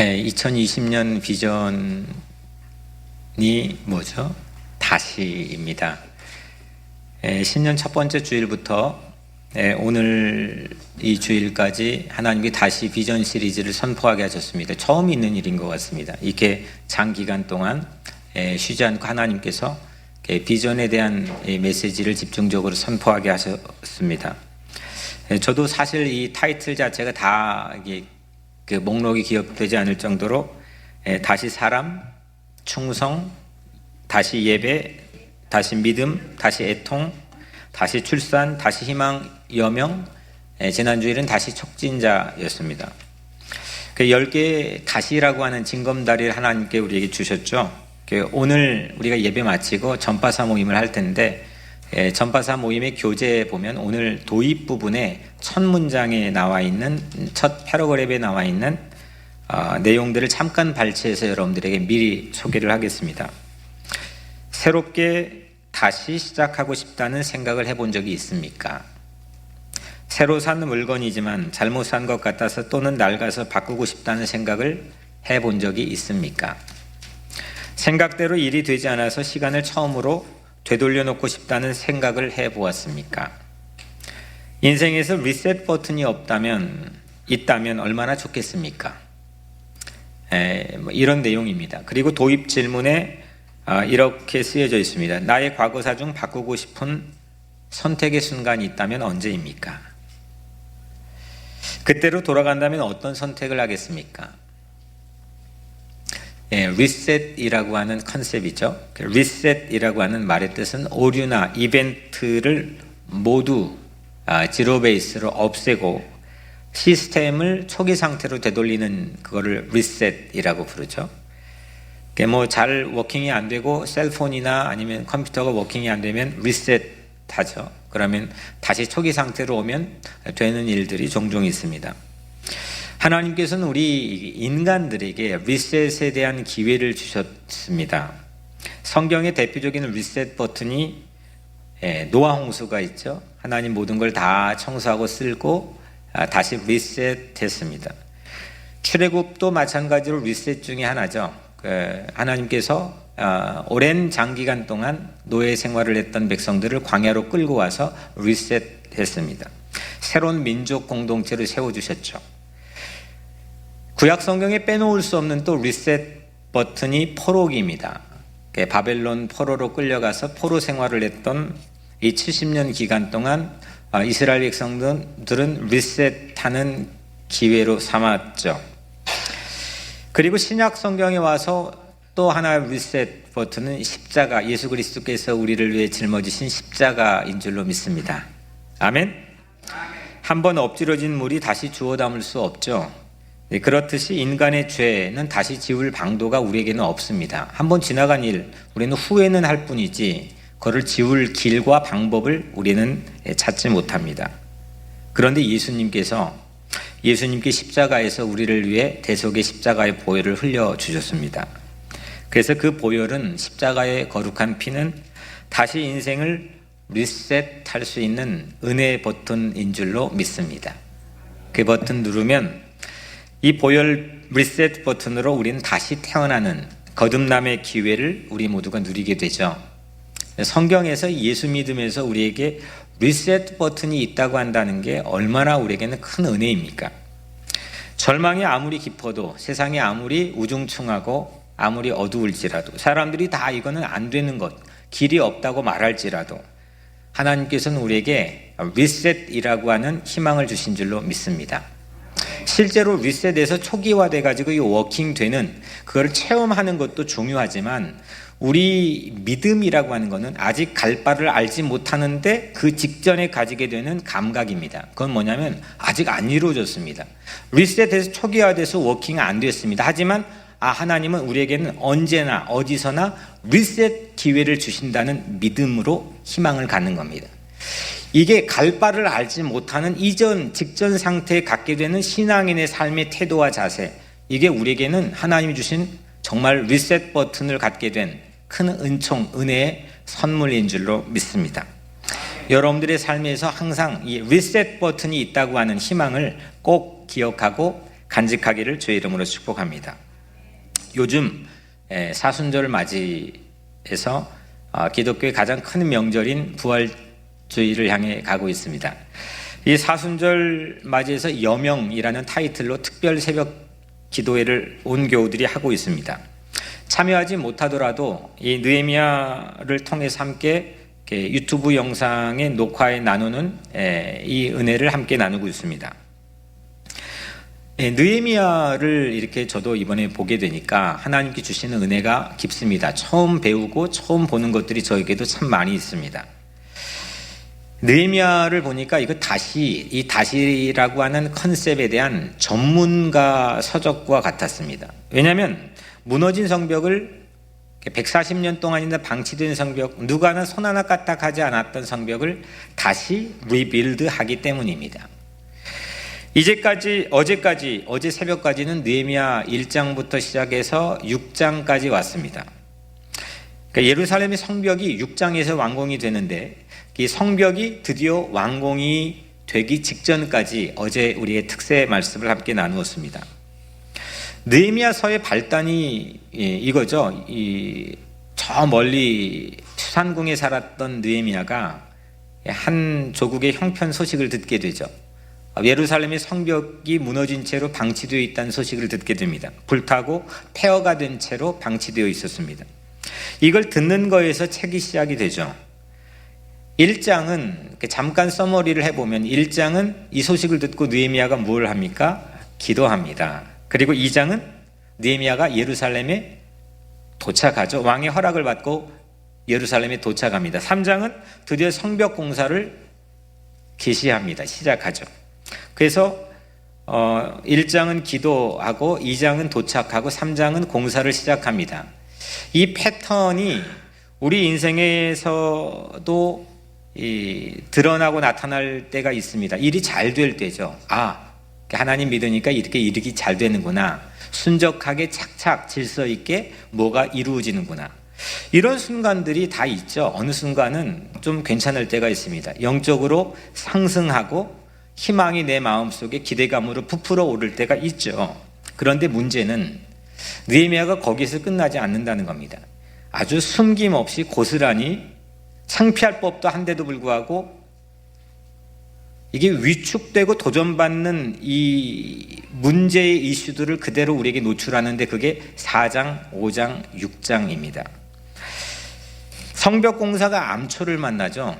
2020년 비전이 뭐죠? 다시입니다. 신년 첫 번째 주일부터 오늘 이 주일까지 하나님이 다시 비전 시리즈를 선포하게 하셨습니다. 처음 있는 일인 것 같습니다. 이렇게 장기간 동안 쉬지 않고 하나님께서 비전에 대한 메시지를 집중적으로 선포하게 하셨습니다. 저도 사실 이 타이틀 자체가 다 그 목록이 기억되지 않을 정도로 다시 사람, 충성, 다시 예배, 다시 믿음, 다시 애통, 다시 출산, 다시 희망, 여명, 지난주일은 다시 촉진자였습니다. 그 10개 다시라고 하는 징검다리를 하나님께 우리에게 주셨죠. 오늘 우리가 예배 마치고 전파사 모임을 할 텐데 전파사 모임의 교재에 보면 오늘 도입 부분에 첫 문장에 나와 있는 첫 패러그랩에 나와 있는 내용들을 잠깐 발췌해서 여러분들에게 미리 소개를 하겠습니다. 새롭게 다시 시작하고 싶다는 생각을 해본 적이 있습니까? 새로 산 물건이지만 잘못 산 것 같아서 또는 낡아서 바꾸고 싶다는 생각을 해본 적이 있습니까? 생각대로 일이 되지 않아서 시간을 처음으로 되돌려 놓고 싶다는 생각을 해보았습니까? 인생에서 리셋 버튼이 있다면 얼마나 좋겠습니까? 이런 내용입니다. 그리고 도입 질문에 이렇게 쓰여져 있습니다. 나의 과거사 중 바꾸고 싶은 선택의 순간이 있다면 언제입니까? 그때로 돌아간다면 어떤 선택을 하겠습니까? 리셋이라고 하는 컨셉이죠. 리셋이라고 하는 말의 뜻은 오류나 이벤트를 모두 지로 베이스로 없애고 시스템을 초기 상태로 되돌리는 그거를 리셋이라고 부르죠. 잘 워킹이 안 되고 셀폰이나 아니면 컴퓨터가 워킹이 안 되면 리셋하죠. 그러면 다시 초기 상태로 오면 되는 일들이 종종 있습니다. 하나님께서는 우리 인간들에게 리셋에 대한 기회를 주셨습니다. 성경의 대표적인 리셋 버튼이 노아 홍수가 있죠. 하나님 모든 걸 다 청소하고 쓸고 다시 리셋했습니다. 출애굽도 마찬가지로 리셋 중에 하나죠. 하나님께서 오랜 장기간 동안 노예 생활을 했던 백성들을 광야로 끌고 와서 리셋했습니다. 새로운 민족 공동체를 세워주셨죠. 구약 성경에 빼놓을 수 없는 또 리셋 버튼이 포로기입니다. 바벨론 포로로 끌려가서 포로 생활을 했던 이 70년 기간 동안 이스라엘 백성들은 리셋하는 기회로 삼았죠. 그리고 신약 성경에 와서 또 하나 리셋 버튼은 십자가, 예수 그리스도께서 우리를 위해 짊어지신 십자가인 줄로 믿습니다. 아멘? 한번 엎질러진 물이 다시 주워 담을 수 없죠. 그렇듯이 인간의 죄는 다시 지울 방도가 우리에게는 없습니다. 한번 지나간 일, 우리는 후회는 할 뿐이지 그걸 지울 길과 방법을 우리는 찾지 못합니다. 그런데 예수님께 십자가에서 우리를 위해 대속의 십자가의 보혈을 흘려주셨습니다. 그래서 그 보혈은 십자가의 거룩한 피는 다시 인생을 리셋할 수 있는 은혜의 버튼인 줄로 믿습니다. 그 버튼 누르면 이 보혈 리셋 버튼으로 우리는 다시 태어나는 거듭남의 기회를 우리 모두가 누리게 되죠. 성경에서 예수 믿으면서 우리에게 리셋 버튼이 있다고 한다는 게 얼마나 우리에게는 큰 은혜입니까? 절망이 아무리 깊어도 세상이 아무리 우중충하고 아무리 어두울지라도 사람들이 다 이거는 안 되는 것, 길이 없다고 말할지라도 하나님께서는 우리에게 리셋이라고 하는 희망을 주신 줄로 믿습니다. 실제로 리셋에서 초기화돼 가지고 이 워킹되는 그걸 체험하는 것도 중요하지만 우리 믿음이라고 하는 것은 아직 갈 바를 알지 못하는데 그 직전에 가지게 되는 감각입니다. 그건 뭐냐면 아직 안 이루어졌습니다. 리셋에서 초기화돼서 워킹이 안 됐습니다. 하지만 하나님은 우리에게는 언제나 어디서나 리셋 기회를 주신다는 믿음으로 희망을 갖는 겁니다. 이게 갈 바를 알지 못하는 직전 상태에 갖게 되는 신앙인의 삶의 태도와 자세, 이게 우리에게는 하나님이 주신 정말 리셋 버튼을 갖게 된 큰 은총, 은혜의 선물인 줄로 믿습니다. 여러분들의 삶에서 항상 이 리셋 버튼이 있다고 하는 희망을 꼭 기억하고 간직하기를 주의 이름으로 축복합니다. 요즘 사순절 맞이해서 기독교의 가장 큰 명절인 부활주의를 향해 가고 있습니다. 이 사순절 맞이해서 여명이라는 타이틀로 특별 새벽 기도회를 온 교우들이 하고 있습니다. 참여하지 못하더라도 이 느헤미야를 통해서 함께 유튜브 영상의 녹화에 나누는 이 은혜를 함께 나누고 있습니다. 느헤미야를 이렇게 저도 이번에 보게 되니까 하나님께 주시는 은혜가 깊습니다. 처음 배우고 처음 보는 것들이 저에게도 참 많이 있습니다. 느헤미야를 보니까 이 다시라고 하는 컨셉에 대한 전문가 서적과 같았습니다. 왜냐하면 무너진 성벽을 140년 동안이나 방치된 성벽, 누가 하나 손 하나 까딱하지 않았던 성벽을 다시 리빌드하기 때문입니다. 어제 새벽까지는 느헤미야 1장부터 시작해서 6장까지 왔습니다. 그러니까 예루살렘의 성벽이 6장에서 완공이 되는데 이 성벽이 드디어 완공이 되기 직전까지 어제 우리의 특세 말씀을 함께 나누었습니다. 느헤미야서의 발단이 이거죠. 저 멀리 수산궁에 살았던 느헤미야가 한 조국의 형편 소식을 듣게 되죠. 예루살렘의 성벽이 무너진 채로 방치되어 있다는 소식을 듣게 됩니다. 불타고 폐허가 된 채로 방치되어 있었습니다. 이걸 듣는 거에서 책이 시작이 되죠. 1장은 잠깐 서머리를 해보면 1장은 이 소식을 듣고 느헤미야가 뭘 합니까? 기도합니다. 그리고 2장은 느헤미야가 예루살렘에 도착하죠. 왕의 허락을 받고 예루살렘에 도착합니다. 3장은 드디어 성벽 공사를 개시합니다. 시작하죠. 그래서 1장은 기도하고 2장은 도착하고 3장은 공사를 시작합니다. 이 패턴이 우리 인생에서도 드러나고 나타날 때가 있습니다. 일이 잘 될 때죠. 하나님 믿으니까 이렇게 일이 잘 되는구나. 순적하게 착착 질서 있게 뭐가 이루어지는구나. 이런 순간들이 다 있죠. 어느 순간은 좀 괜찮을 때가 있습니다. 영적으로 상승하고 희망이 내 마음속에 기대감으로 부풀어 오를 때가 있죠. 그런데 문제는 느헤미야가 거기서 끝나지 않는다는 겁니다. 아주 숨김없이 고스란히 창피할 법도 한데도 불구하고 이게 위축되고 도전받는 이 문제의 이슈들을 그대로 우리에게 노출하는데 그게 4장, 5장, 6장입니다. 성벽 공사가 암초를 만나죠.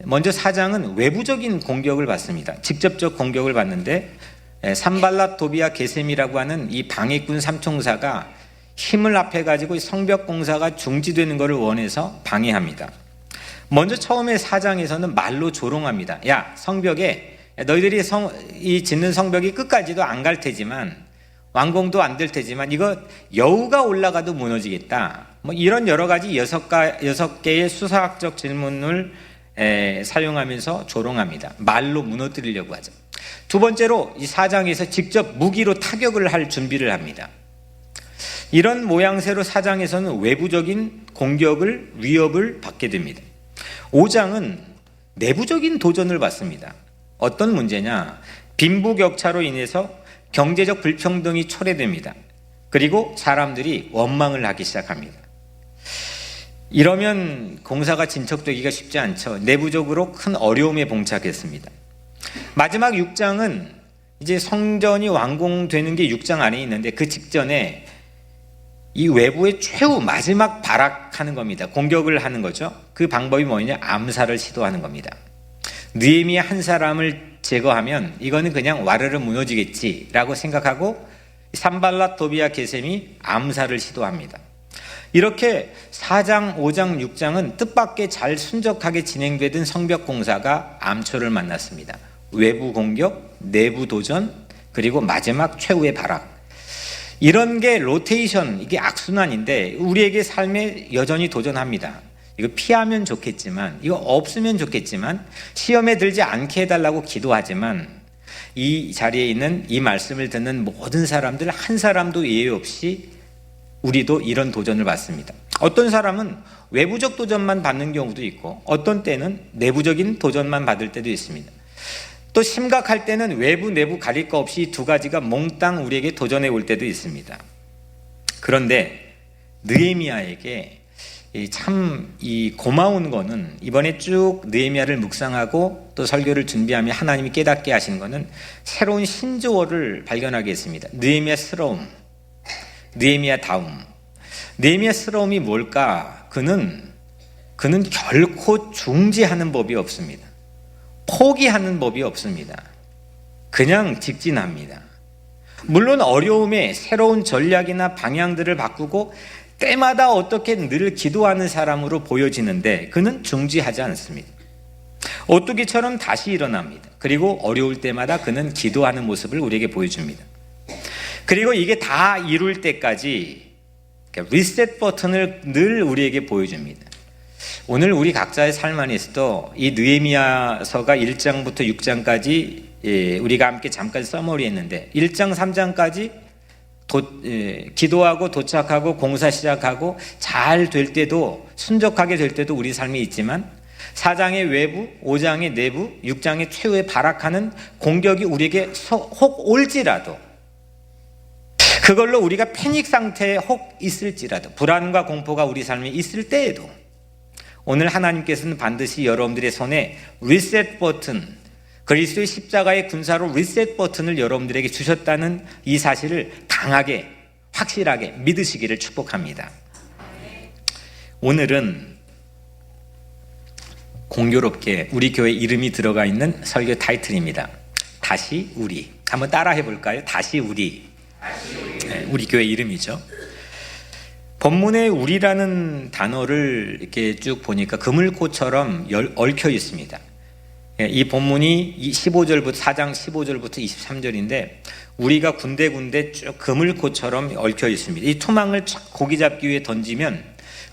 먼저 4장은 외부적인 공격을 받습니다. 직접적 공격을 받는데 산발랏 도비아 게셈이라고 하는 이 방해꾼 삼총사가 힘을 합해가지고 성벽 공사가 중지되는 것을 원해서 방해합니다. 먼저 처음에 4장에서는 말로 조롱합니다. 야, 성벽에 너희들이 이 짓는 성벽이 끝까지도 안 갈 테지만 완공도 안 될 테지만 이거 여우가 올라가도 무너지겠다. 이런 여러 가지 6개의 수사학적 질문을 사용하면서 조롱합니다. 말로 무너뜨리려고 하죠. 두 번째로 이 4장에서 직접 무기로 타격을 할 준비를 합니다. 이런 모양새로 4장에서는 외부적인 공격을 위협을 받게 됩니다. 5장은 내부적인 도전을 받습니다. 어떤 문제냐? 빈부격차로 인해서 경제적 불평등이 초래됩니다. 그리고 사람들이 원망을 하기 시작합니다. 이러면 공사가 진척되기가 쉽지 않죠. 내부적으로 큰 어려움에 봉착했습니다. 마지막 6장은 이제 성전이 완공되는 게 6장 안에 있는데 그 직전에 이 외부의 최후 마지막 발악하는 겁니다. 공격을 하는 거죠. 그 방법이 뭐냐? 암살을 시도하는 겁니다. 느헤미야 한 사람을 제거하면 이거는 그냥 와르르 무너지겠지라고 생각하고 산발랏 도비아 게셈이 암살을 시도합니다. 이렇게 4장, 5장, 6장은 뜻밖의 잘 순적하게 진행되던 성벽 공사가 암초를 만났습니다. 외부 공격, 내부 도전, 그리고 마지막 최후의 발악. 이런 게 로테이션, 이게 악순환인데 우리에게 삶에 여전히 도전합니다. 이거 피하면 좋겠지만, 이거 없으면 좋겠지만, 시험에 들지 않게 해달라고 기도하지만 이 자리에 있는 이 말씀을 듣는 모든 사람들 한 사람도 예외 없이 우리도 이런 도전을 받습니다. 어떤 사람은 외부적 도전만 받는 경우도 있고 어떤 때는 내부적인 도전만 받을 때도 있습니다. 또 심각할 때는 외부 내부 가릴 거 없이 두 가지가 몽땅 우리에게 도전해 올 때도 있습니다. 그런데 느헤미야에게 참 고마운 거는 이번에 쭉 느헤미야를 묵상하고 또 설교를 준비하며 하나님이 깨닫게 하신 거는 새로운 신조어를 발견하게 했습니다. 느헤미야스러움, 느헤미야다움. 느헤미야스러움이 뭘까? 그는 결코 중지하는 법이 없습니다. 포기하는 법이 없습니다. 그냥 직진합니다. 물론 어려움에 새로운 전략이나 방향들을 바꾸고 때마다 어떻게 늘 기도하는 사람으로 보여지는데 그는 중지하지 않습니다. 오뚜기처럼 다시 일어납니다. 그리고 어려울 때마다 그는 기도하는 모습을 우리에게 보여줍니다. 그리고 이게 다 이룰 때까지 리셋 버튼을 늘 우리에게 보여줍니다. 오늘 우리 각자의 삶 안에서도 이 느헤미야서가 1장부터 6장까지 우리가 함께 잠깐 서머리했는데 1장 3장까지 기도하고 도착하고 공사 시작하고 잘 될 때도 순적하게 될 때도 우리 삶이 있지만 4장의 외부, 5장의 내부, 6장의 최후의 발악하는 공격이 우리에게 혹 올지라도 그걸로 우리가 패닉 상태에 혹 있을지라도 불안과 공포가 우리 삶에 있을 때에도 오늘 하나님께서는 반드시 여러분들의 손에 리셋 버튼, 그리스도의 십자가의 군사로 리셋 버튼을 여러분들에게 주셨다는 이 사실을 강하게 확실하게 믿으시기를 축복합니다. 오늘은 공교롭게 우리 교회 이름이 들어가 있는 설교 타이틀입니다. 다시 우리. 한번 따라해 볼까요? 다시 우리. 네, 우리 교회 이름이죠. 본문에 우리라는 단어를 이렇게 쭉 보니까 그물코처럼 얽혀 있습니다. 이 본문이 15절부터 4장 15절부터 23절인데 우리가 군데군데 쭉 그물코처럼 얽혀 있습니다. 이 토막을 고기 잡기 위해 던지면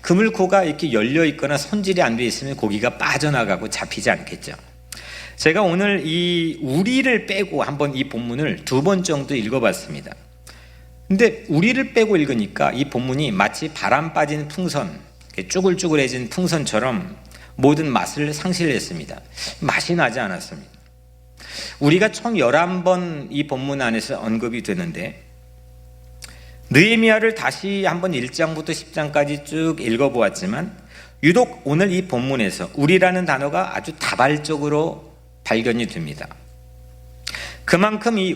그물코가 이렇게 열려 있거나 손질이 안 돼 있으면 고기가 빠져나가고 잡히지 않겠죠. 제가 오늘 이 우리를 빼고 한번 이 본문을 2번 정도 읽어봤습니다. 근데 우리를 빼고 읽으니까 이 본문이 마치 바람 빠진 풍선, 쭈글쭈글해진 풍선처럼 모든 맛을 상실했습니다. 맛이 나지 않았습니다. 우리가 총 11번 이 본문 안에서 언급이 되는데 느헤미야를 다시 한번 1장부터 10장까지 쭉 읽어보았지만 유독 오늘 이 본문에서 우리라는 단어가 아주 다발적으로 발견이 됩니다. 그만큼 이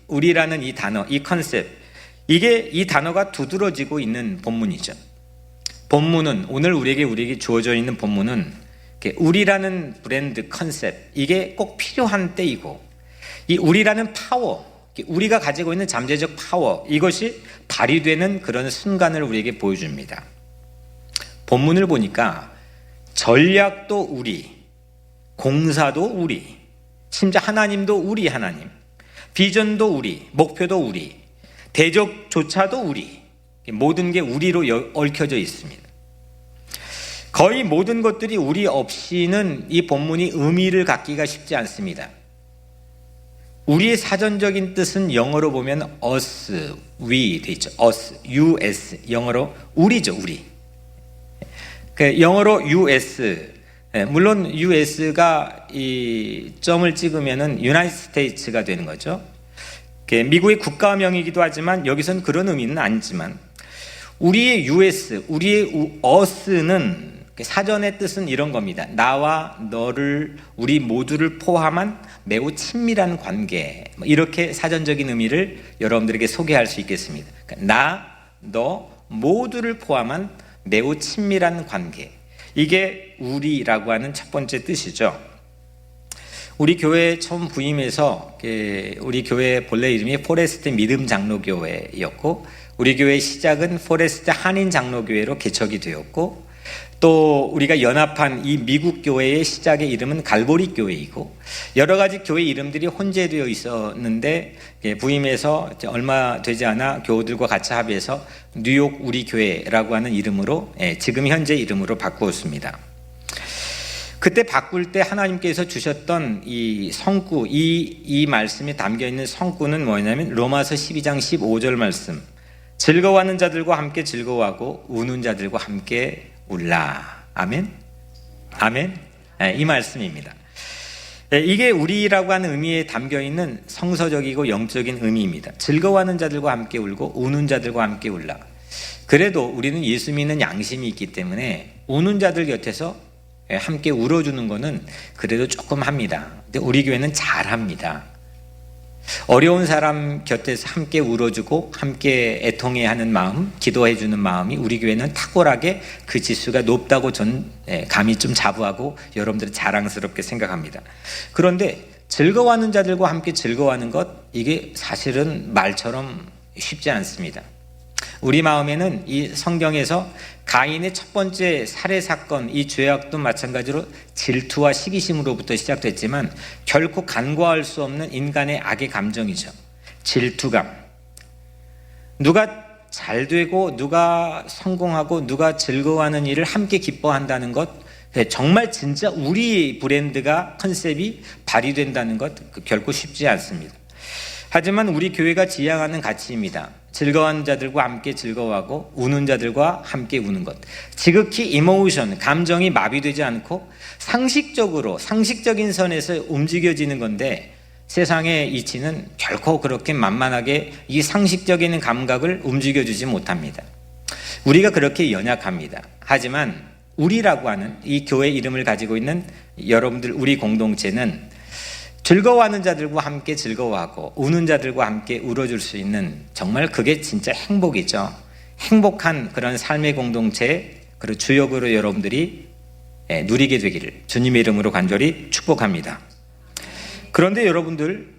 우리라는 이 단어, 이 컨셉, 이 단어가 두드러지고 있는 본문이죠. 본문은 오늘 우리에게 주어져 있는 본문은 우리라는 브랜드 컨셉, 이게 꼭 필요한 때이고 이 우리라는 파워, 우리가 가지고 있는 잠재적 파워, 이것이 발휘되는 그런 순간을 우리에게 보여줍니다. 본문을 보니까 전략도 우리, 공사도 우리, 심지어 하나님도 우리 하나님, 비전도 우리, 목표도 우리, 대적조차도 우리, 모든 게 우리로 얽혀져 있습니다. 거의 모든 것들이 우리 없이는 이 본문이 의미를 갖기가 쉽지 않습니다. 우리의 사전적인 뜻은 영어로 보면 us, we 돼 있죠. us, us, 영어로 우리죠, 우리. 영어로 us, 물론 US가 이 점을 찍으면은 United States가 되는 거죠. 미국의 국가명이기도 하지만 여기서는 그런 의미는 아니지만 우리의 US, 우리의 us는 사전의 뜻은 이런 겁니다. 나와 너를, 우리 모두를 포함한 매우 친밀한 관계, 이렇게 사전적인 의미를 여러분들에게 소개할 수 있겠습니다. 나, 너 모두를 포함한 매우 친밀한 관계, 이게 우리라고 하는 첫 번째 뜻이죠. 우리 교회 처음 부임해서 우리 교회 본래 이름이 포레스트 믿음 장로교회였고 우리 교회의 시작은 포레스트 한인 장로교회로 개척이 되었고 또 우리가 연합한 이 미국 교회의 시작의 이름은 갈보리 교회이고 여러 가지 교회 이름들이 혼재되어 있었는데 부임해서 얼마 되지 않아 교우들과 같이 합의해서 뉴욕 우리 교회라고 하는 이름으로 지금 현재 이름으로 바꾸었습니다. 그때 바꿀 때 하나님께서 주셨던 이 성구, 이 말씀이 담겨있는 성구는 뭐냐면 로마서 12장 15절 말씀, 즐거워하는 자들과 함께 즐거워하고 우는 자들과 함께 울라. 아멘? 아멘? 이 말씀입니다. 이게 우리라고 하는 의미에 담겨 있는 성서적이고 영적인 의미입니다. 즐거워하는 자들과 함께 울고 우는 자들과 함께 울라. 그래도 우리는 예수 믿는 양심이 있기 때문에 우는 자들 곁에서 함께 울어주는 거는 그래도 조금 합니다. 근데 우리 교회는 잘합니다. 어려운 사람 곁에서 함께 울어주고 함께 애통해 하는 마음, 기도해 주는 마음이 우리 교회는 탁월하게 그 지수가 높다고 전 감히 좀 자부하고 여러분들은 자랑스럽게 생각합니다. 그런데 즐거워하는 자들과 함께 즐거워하는 것, 이게 사실은 말처럼 쉽지 않습니다. 우리 마음에는 이 성경에서 가인의 첫 번째 살해 사건, 이 죄악도 마찬가지로 질투와 시기심으로부터 시작됐지만 결코 간과할 수 없는 인간의 악의 감정이죠. 질투감. 누가 잘 되고 누가 성공하고 누가 즐거워하는 일을 함께 기뻐한다는 것, 정말 진짜 우리 브랜드가 컨셉이 발휘된다는 것 결코 쉽지 않습니다. 하지만 우리 교회가 지향하는 가치입니다. 즐거워하는 자들과 함께 즐거워하고 우는 자들과 함께 우는 것. 지극히 이모션, 감정이 마비되지 않고 상식적인 선에서 움직여지는 건데 세상의 이치는 결코 그렇게 만만하게 이 상식적인 감각을 움직여주지 못합니다. 우리가 그렇게 연약합니다. 하지만 우리라고 하는 이 교회 이름을 가지고 있는 여러분들 우리 공동체는 즐거워하는 자들과 함께 즐거워하고 우는 자들과 함께 울어줄 수 있는, 정말 그게 진짜 행복이죠. 행복한 그런 삶의 공동체, 그리고 주역으로 여러분들이 누리게 되기를 주님의 이름으로 간절히 축복합니다. 그런데 여러분들,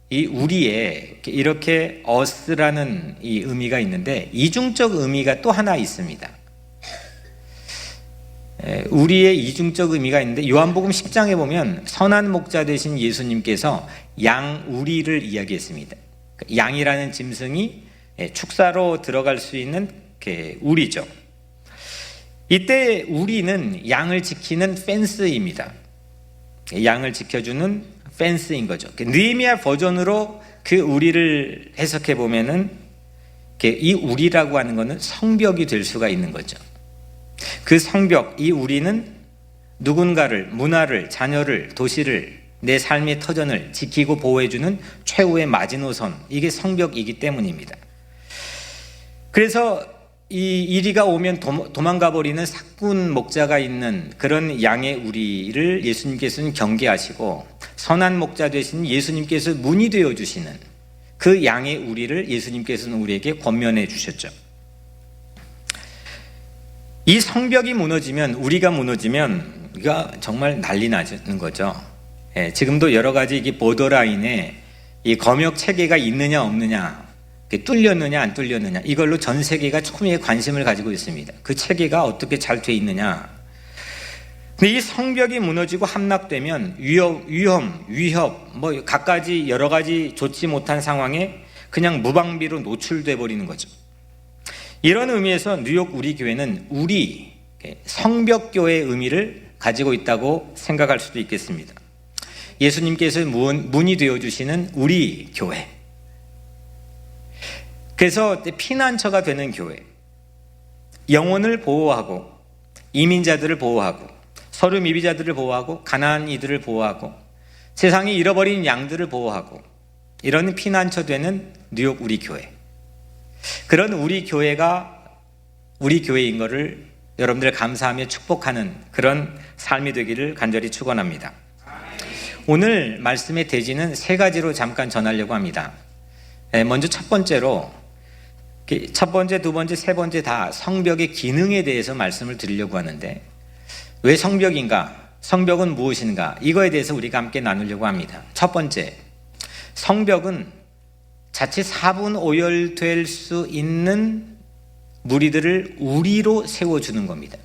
이 우리의 이렇게 us라는 이 의미가 있는데 이중적 의미가 또 하나 있습니다. 우리의 이중적 의미가 있는데 요한복음 10장에 보면 선한 목자 되신 예수님께서 양우리를 이야기했습니다. 양이라는 짐승이 축사로 들어갈 수 있는 우리죠. 이때 우리는 양을 지키는 펜스입니다. 양을 지켜주는 펜스인 거죠. 느헤미야 버전으로 그 우리를 해석해 보면은 이 우리라고 하는 것은 성벽이 될 수가 있는 거죠. 그 성벽, 이 우리는 누군가를, 문화를, 자녀를, 도시를, 내 삶의 터전을 지키고 보호해주는 최후의 마지노선, 이게 성벽이기 때문입니다. 그래서 이 이리가 오면 도망가 버리는 사꾼 목자가 있는 그런 양의 우리를 예수님께서는 경계하시고 선한 목자 되신 예수님께서 문이 되어주시는 그 양의 우리를 예수님께서는 우리에게 권면해 주셨죠. 이 성벽이 무너지면, 우리가 무너지면 우리가 정말 난리 나는 거죠. 지금도 여러 가지 이게 보더라인에 이 검역 체계가 있느냐 없느냐, 뚫렸느냐 안 뚫렸느냐, 이걸로 전 세계가 초미의 관심을 가지고 있습니다. 그 체계가 어떻게 잘 돼 있느냐. 근데 이 성벽이 무너지고 함락되면 위협, 뭐 갖가지 여러 가지 좋지 못한 상황에 그냥 무방비로 노출돼 버리는 거죠. 이런 의미에서 뉴욕 우리 교회는 우리 성벽교회의 의미를 가지고 있다고 생각할 수도 있겠습니다. 예수님께서 문이 되어주시는 우리 교회. 그래서 피난처가 되는 교회. 영혼을 보호하고 이민자들을 보호하고 서류 미비자들을 보호하고 가난한 이들을 보호하고 세상에 잃어버린 양들을 보호하고 이런 피난처 되는 뉴욕 우리 교회. 그런 우리 교회가 우리 교회인 것을 여러분들 감사하며 축복하는 그런 삶이 되기를 간절히 축원합니다. 오늘 말씀의 대지는 세 가지로 잠깐 전하려고 합니다. 먼저 첫 번째로, 첫 번째, 두 번째, 세 번째 다 성벽의 기능에 대해서 말씀을 드리려고 하는데, 왜 성벽인가? 성벽은 무엇인가? 이거에 대해서 우리가 함께 나누려고 합니다. 첫 번째, 성벽은 자칫 사분오열될 수 있는 무리들을 우리로 세워주는 겁니다.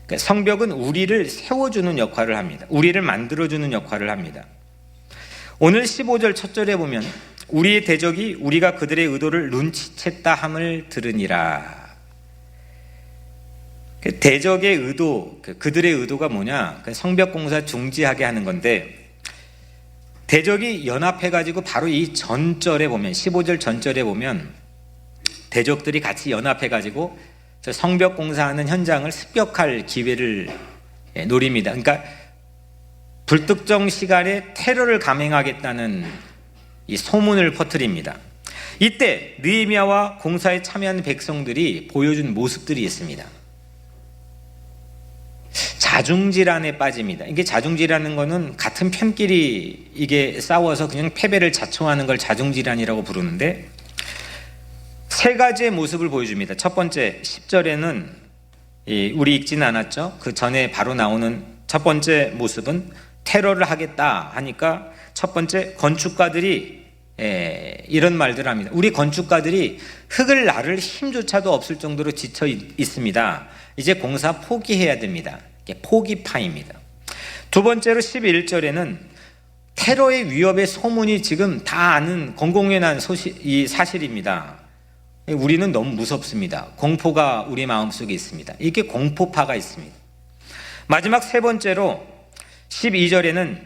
그러니까 성벽은 우리를 세워주는 역할을 합니다. 우리를 만들어주는 역할을 합니다. 오늘 15절 첫 절에 보면 우리의 대적이 우리가 그들의 의도를 눈치챘다 함을 들으니라. 대적의 의도, 그들의 의도가 뭐냐? 성벽 공사 중지하게 하는 건데, 대적이 연합해가지고 바로 이 전절에 보면, 15절 전절에 보면 대적들이 같이 연합해가지고 성벽 공사하는 현장을 습격할 기회를 노립니다. 그러니까 불특정 시간에 테러를 감행하겠다는 이 소문을 퍼뜨립니다. 이때 느헤미야와 공사에 참여한 백성들이 보여준 모습들이 있습니다. 자중질환에 빠집니다. 이게 자중질환인 거는 같은 편끼리 이게 싸워서 그냥 패배를 자초하는 걸 자중질환이라고 부르는데, 세 가지의 모습을 보여줍니다. 첫 번째 10절에는 우리 읽지는 않았죠. 그 전에 바로 나오는 첫 번째 모습은 테러를 하겠다 하니까 첫 번째 건축가들이 이런 말들을 합니다. 우리 건축가들이 흙을 나를 힘조차도 없을 정도로 지쳐 있습니다. 이제 공사 포기해야 됩니다. 포기파입니다. 두 번째로 11절에는 테러의 위협의 소문이 지금 다 아는 공공연한 이 사실입니다. 우리는 너무 무섭습니다. 공포가 우리 마음속에 있습니다. 이게 공포파가 있습니다. 마지막 세 번째로 12절에는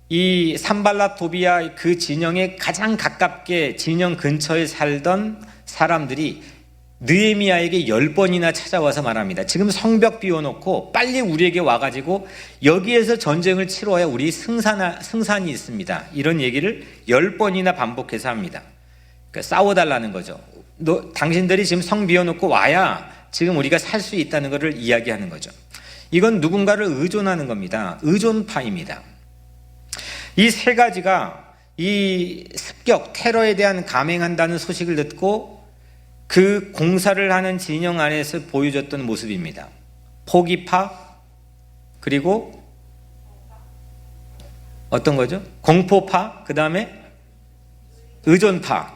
이 산발랏 도비아 그 진영에 가장 가깝게 진영 근처에 살던 사람들이 느헤미야에게 10번이나 찾아와서 말합니다. 지금 성벽 비워놓고 빨리 우리에게 와가지고 여기에서 전쟁을 치러야 우리 승산이 있습니다. 이런 얘기를 10번이나 반복해서 합니다. 그러니까 싸워달라는 거죠. 당신들이 지금 성 비워놓고 와야 지금 우리가 살 수 있다는 것을 이야기하는 거죠. 이건 누군가를 의존하는 겁니다. 의존파입니다. 이 세 가지가 이 습격, 테러에 대한 감행한다는 소식을 듣고 그 공사를 하는 진영 안에서 보여줬던 모습입니다. 포기파, 그리고 어떤 거죠? 공포파, 그 다음에 의존파.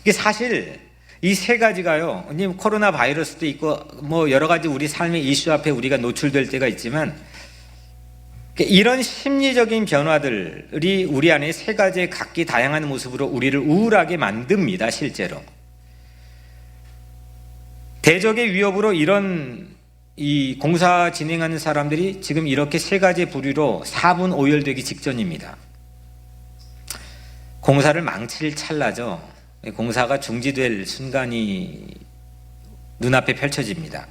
이게 사실 이 세 가지가요, 코로나 바이러스도 있고 뭐 여러 가지 우리 삶의 이슈 앞에 우리가 노출될 때가 있지만, 이런 심리적인 변화들이 우리 안에 세 가지의 각기 다양한 모습으로 우리를 우울하게 만듭니다. 실제로 대적의 위협으로 이런 이 공사 진행하는 사람들이 지금 이렇게 세 가지 부류로 4분 오열되기 직전입니다. 공사를 망칠 찰나죠. 공사가 중지될 순간이 눈앞에 펼쳐집니다.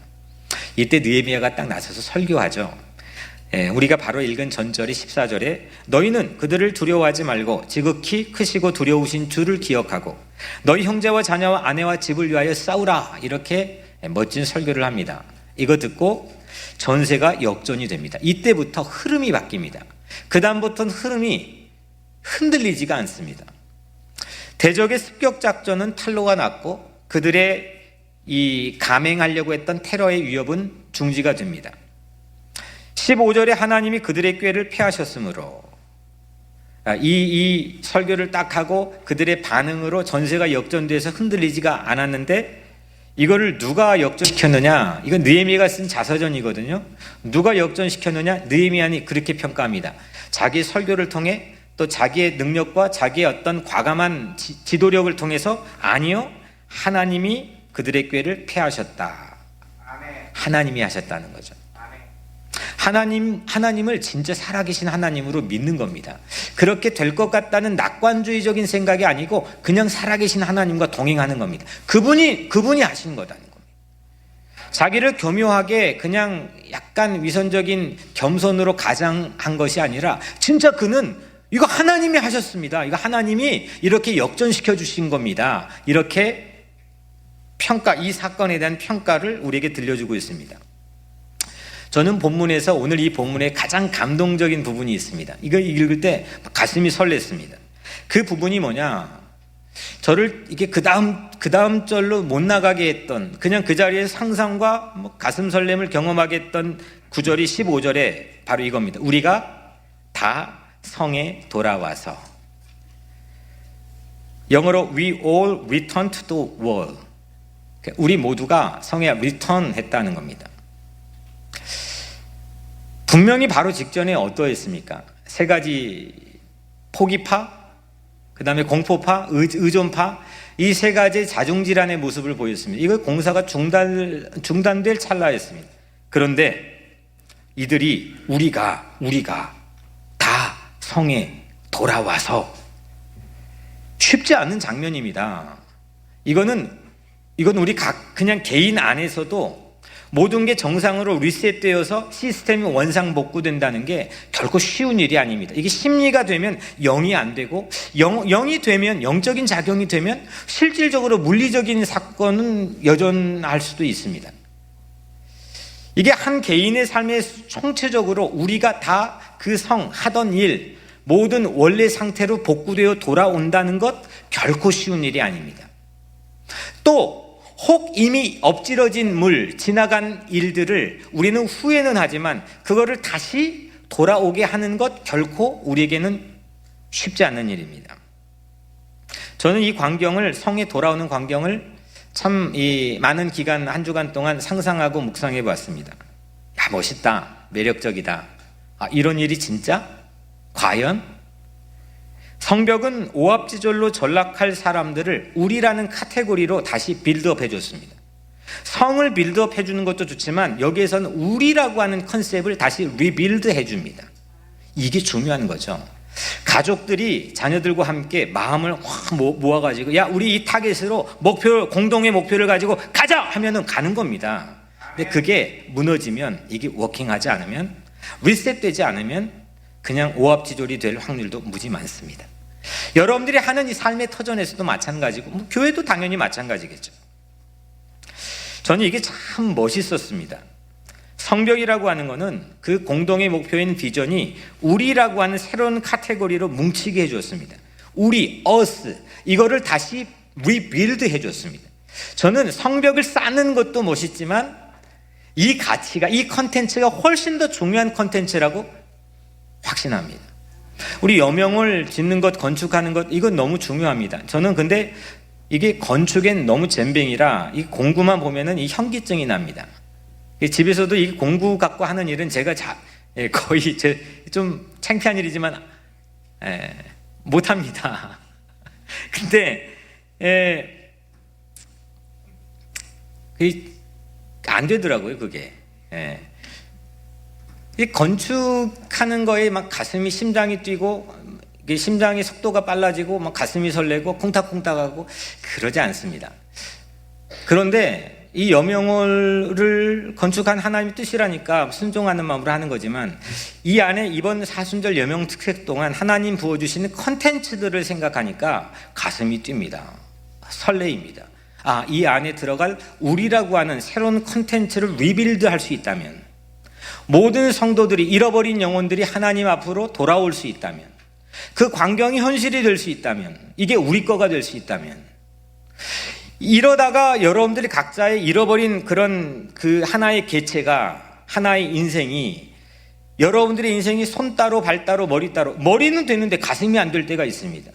이때 느헤미야가 딱 나서서 설교하죠. 우리가 바로 읽은 전절이 14절에 너희는 그들을 두려워하지 말고 지극히 크시고 두려우신 주를 기억하고 너희 형제와 자녀와 아내와 집을 위하여 싸우라, 이렇게 멋진 설교를 합니다. 이거 듣고 전세가 역전이 됩니다. 이때부터 흐름이 바뀝니다. 그 다음부터는 흐름이 흔들리지가 않습니다. 대적의 습격 작전은 탄로가 났고 그들의 이 감행하려고 했던 테러의 위협은 중지가 됩니다. 15절에 하나님이 그들의 꾀를 패하셨으므로, 이 설교를 딱 하고 그들의 반응으로 전세가 역전돼서 흔들리지가 않았는데, 이거를 누가 역전시켰느냐? 이건 느헤미야가 쓴 자서전이거든요. 누가 역전시켰느냐? 느헤미야는 그렇게 평가합니다. 자기 설교를 통해, 또 자기의 능력과 자기의 어떤 과감한 지도력을 통해서, 아니요, 하나님이 그들의 꾀를 패하셨다. 하나님이 하셨다는 거죠. 하나님을 진짜 살아계신 하나님으로 믿는 겁니다. 그렇게 될 것 같다는 낙관주의적인 생각이 아니고 그냥 살아계신 하나님과 동행하는 겁니다. 그분이 하신 거다는 겁니다. 자기를 교묘하게 그냥 약간 위선적인 겸손으로 가장한 것이 아니라 진짜 그는 이거 하나님이 하셨습니다. 이거 하나님이 이렇게 역전시켜 주신 겁니다. 이렇게 이 사건에 대한 평가를 우리에게 들려주고 있습니다. 저는 본문에서 오늘 이 본문에 가장 감동적인 부분이 있습니다. 이걸 읽을 때 가슴이 설렜습니다. 그 부분이 뭐냐? 저를 이게 그 다음 절로 못 나가게 했던, 그냥 그 자리에 상상과 가슴 설렘을 경험하게 했던 구절이 15절에 바로 이겁니다. 우리가 다 성에 돌아와서. 영어로 we all return to the wall. 우리 모두가 성에 return 했다는 겁니다. 분명히 바로 직전에 어떠했습니까? 세 가지 포기파, 그 다음에 공포파, 의존파, 이 세 가지 자중질환의 모습을 보였습니다. 이거 공사가 중단될 찰나였습니다. 그런데 이들이 우리가 다 성에 돌아와서, 쉽지 않은 장면입니다. 이건 우리 그냥 개인 안에서도 모든 게 정상으로 리셋되어서 시스템이 원상복구된다는 게 결코 쉬운 일이 아닙니다. 이게 심리가 되면 영이 안 되고, 영이 되면, 영적인 작용이 되면 실질적으로 물리적인 사건은 여전할 수도 있습니다. 이게 한 개인의 삶에 총체적으로 우리가 다 그 하던 일, 모든 원래 상태로 복구되어 돌아온다는 것 결코 쉬운 일이 아닙니다. 또 혹 이미 엎질러진 물, 지나간 일들을 우리는 후회는 하지만 그거를 다시 돌아오게 하는 것 결코 우리에게는 쉽지 않은 일입니다. 저는 이 광경을, 성에 돌아오는 광경을 참 많은 기간, 한 주간 동안 상상하고 묵상해 봤습니다. 야, 멋있다, 매력적이다. 이런 일이 진짜? 과연? 성벽은 오합지졸로 전락할 사람들을 우리라는 카테고리로 다시 빌드업 해줬습니다. 성을 빌드업 해주는 것도 좋지만 여기에서는 우리라고 하는 컨셉을 다시 리빌드 해줍니다. 이게 중요한 거죠. 가족들이 자녀들과 함께 마음을 확 모아가지고, 야, 우리 이 타겟으로 공동의 목표를 가지고 가자! 하면은 가는 겁니다. 근데 그게 무너지면, 이게 워킹하지 않으면, 리셋되지 않으면 그냥 오합지졸이 될 확률도 무지 많습니다. 여러분들이 하는 이 삶의 터전에서도 마찬가지고, 교회도 당연히 마찬가지겠죠. 저는 이게 참 멋있었습니다. 성벽이라고 하는 것은 그 공동의 목표인 비전이 우리라고 하는 새로운 카테고리로 뭉치게 해줬습니다. 우리, us, 이거를 다시 리빌드 해줬습니다. 저는 성벽을 쌓는 것도 멋있지만 이 가치가, 이 컨텐츠가 훨씬 더 중요한 컨텐츠라고 확신합니다. 우리 여명을 짓는 것, 건축하는 것, 이건 너무 중요합니다. 저는 근데 이게 건축엔 너무 젬병이라 이 공구만 보면은 이 현기증이 납니다. 집에서도 이 공구 갖고 하는 일은 제가 거의 좀 창피한 일이지만 못합니다. 근데 안 되더라고요, 그게. 이 건축하는 거에 막 가슴이, 심장이 뛰고, 심장의 속도가 빨라지고, 막 가슴이 설레고, 쿵탁쿵탁하고, 그러지 않습니다. 그런데 이 여명을 건축한 하나님의 뜻이라니까 순종하는 마음으로 하는 거지만, 이 안에 이번 사순절 여명 특색 동안 하나님 부어주시는 컨텐츠들을 생각하니까 가슴이 뜁니다. 설레입니다. 이 안에 들어갈 우리라고 하는 새로운 컨텐츠를 리빌드 할 수 있다면, 모든 성도들이, 잃어버린 영혼들이 하나님 앞으로 돌아올 수 있다면, 그 광경이 현실이 될 수 있다면, 이게 우리 거가 될 수 있다면, 이러다가 여러분들이 각자의 잃어버린 그런 그 하나의 개체가, 하나의 인생이, 여러분들의 인생이 손 따로 발 따로 머리 따로, 머리는 되는데 가슴이 안 될 때가 있습니다.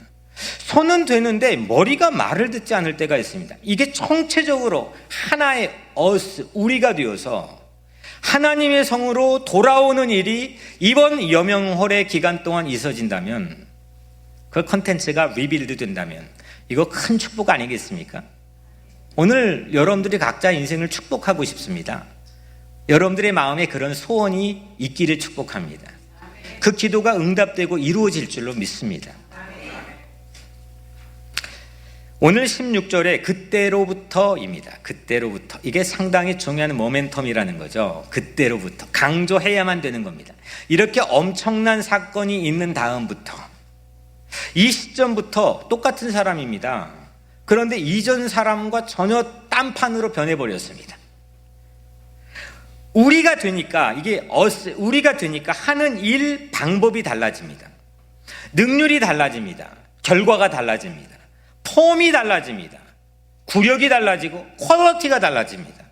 손은 되는데 머리가 말을 듣지 않을 때가 있습니다. 이게 총체적으로 하나의 us, 우리가 되어서 하나님의 성으로 돌아오는 일이 이번 여명홀의 기간 동안 있어진다면, 그 컨텐츠가 리빌드 된다면 이거 큰 축복 아니겠습니까? 오늘 여러분들이 각자 인생을 축복하고 싶습니다. 여러분들의 마음에 그런 소원이 있기를 축복합니다. 그 기도가 응답되고 이루어질 줄로 믿습니다. 오늘 16절에 그때로부터입니다. 그때로부터. 이게 상당히 중요한 모멘텀이라는 거죠. 그때로부터. 강조해야만 되는 겁니다. 이렇게 엄청난 사건이 있는 다음부터, 이 시점부터 똑같은 사람입니다. 그런데 이전 사람과 전혀 딴판으로 변해버렸습니다. 우리가 되니까, 이게 우리가 되니까 하는 일 방법이 달라집니다. 능률이 달라집니다. 결과가 달라집니다. 폼이 달라집니다. 구력이 달라지고 퀄리티가 달라집니다.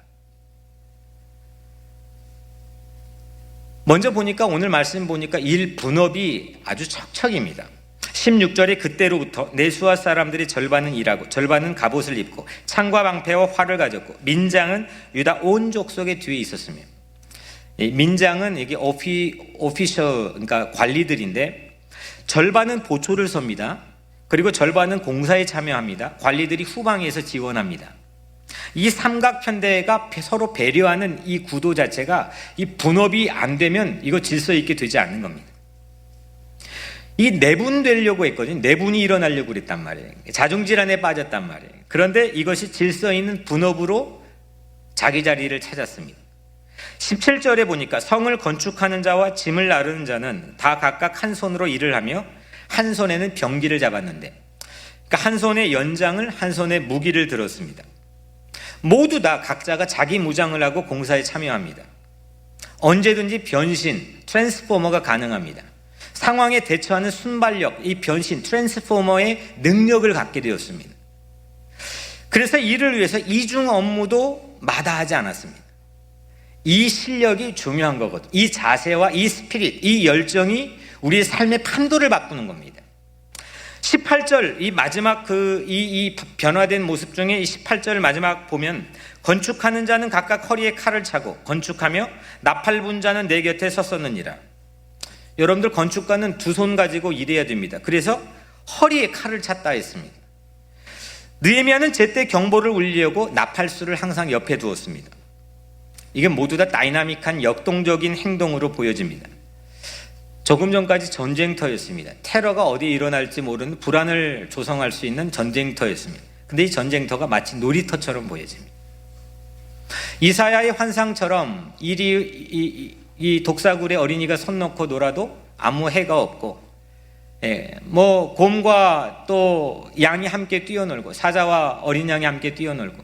먼저 보니까, 오늘 말씀 보니까 일 분업이 아주 척척입니다. 16절에 그때로부터 내수아 사람들이 절반은 일하고 절반은 갑옷을 입고 창과 방패와 활을 가졌고, 민장은 유다 온 족속의 뒤에 있었으며, 민장은 이게 오피셜, 그러니까 관리들인데, 절반은 보초를 섭니다. 그리고 절반은 공사에 참여합니다. 관리들이 후방에서 지원합니다. 이 삼각편대가 서로 배려하는 이 구도 자체가, 이 분업이 안 되면 이거 질서 있게 되지 않는 겁니다. 이 내분되려고 했거든요. 내분이 일어나려고 그랬단 말이에요. 자중질환에 빠졌단 말이에요. 그런데 이것이 질서 있는 분업으로 자기 자리를 찾았습니다. 17절에 보니까 성을 건축하는 자와 짐을 나르는 자는 다 각각 한 손으로 일을 하며 한 손에는 병기를 잡았는데, 그러니까 한 손에 연장을, 한 손에 무기를 들었습니다. 모두 다 각자가 자기 무장을 하고 공사에 참여합니다. 언제든지 변신, 트랜스포머가 가능합니다. 상황에 대처하는 순발력, 이 변신, 트랜스포머의 능력을 갖게 되었습니다. 그래서 이를 위해서 이중 업무도 마다하지 않았습니다. 이 실력이 중요한 거거든요. 이 자세와 이 스피릿, 이 열정이 우리의 삶의 판도를 바꾸는 겁니다. 18절, 이 마지막 이 변화된 모습 중에 이 18절 마지막 보면, 건축하는 자는 각각 허리에 칼을 차고 건축하며 나팔 분 자는 내 곁에 섰었느니라. 여러분들, 건축가는 두 손 가지고 일해야 됩니다. 그래서 허리에 칼을 찼다 했습니다. 느헤미야는 제때 경보를 울리려고 나팔수를 항상 옆에 두었습니다. 이게 모두 다 다이나믹한 역동적인 행동으로 보여집니다. 조금 전까지 전쟁터였습니다. 테러가 어디에 일어날지 모르는 불안을 조성할 수 있는 전쟁터였습니다. 근데 이 전쟁터가 마치 놀이터처럼 보여집니다. 이사야의 환상처럼 이 독사굴에 어린이가 손 놓고 놀아도 아무 해가 없고, 곰과 또 양이 함께 뛰어놀고 사자와 어린 양이 함께 뛰어놀고,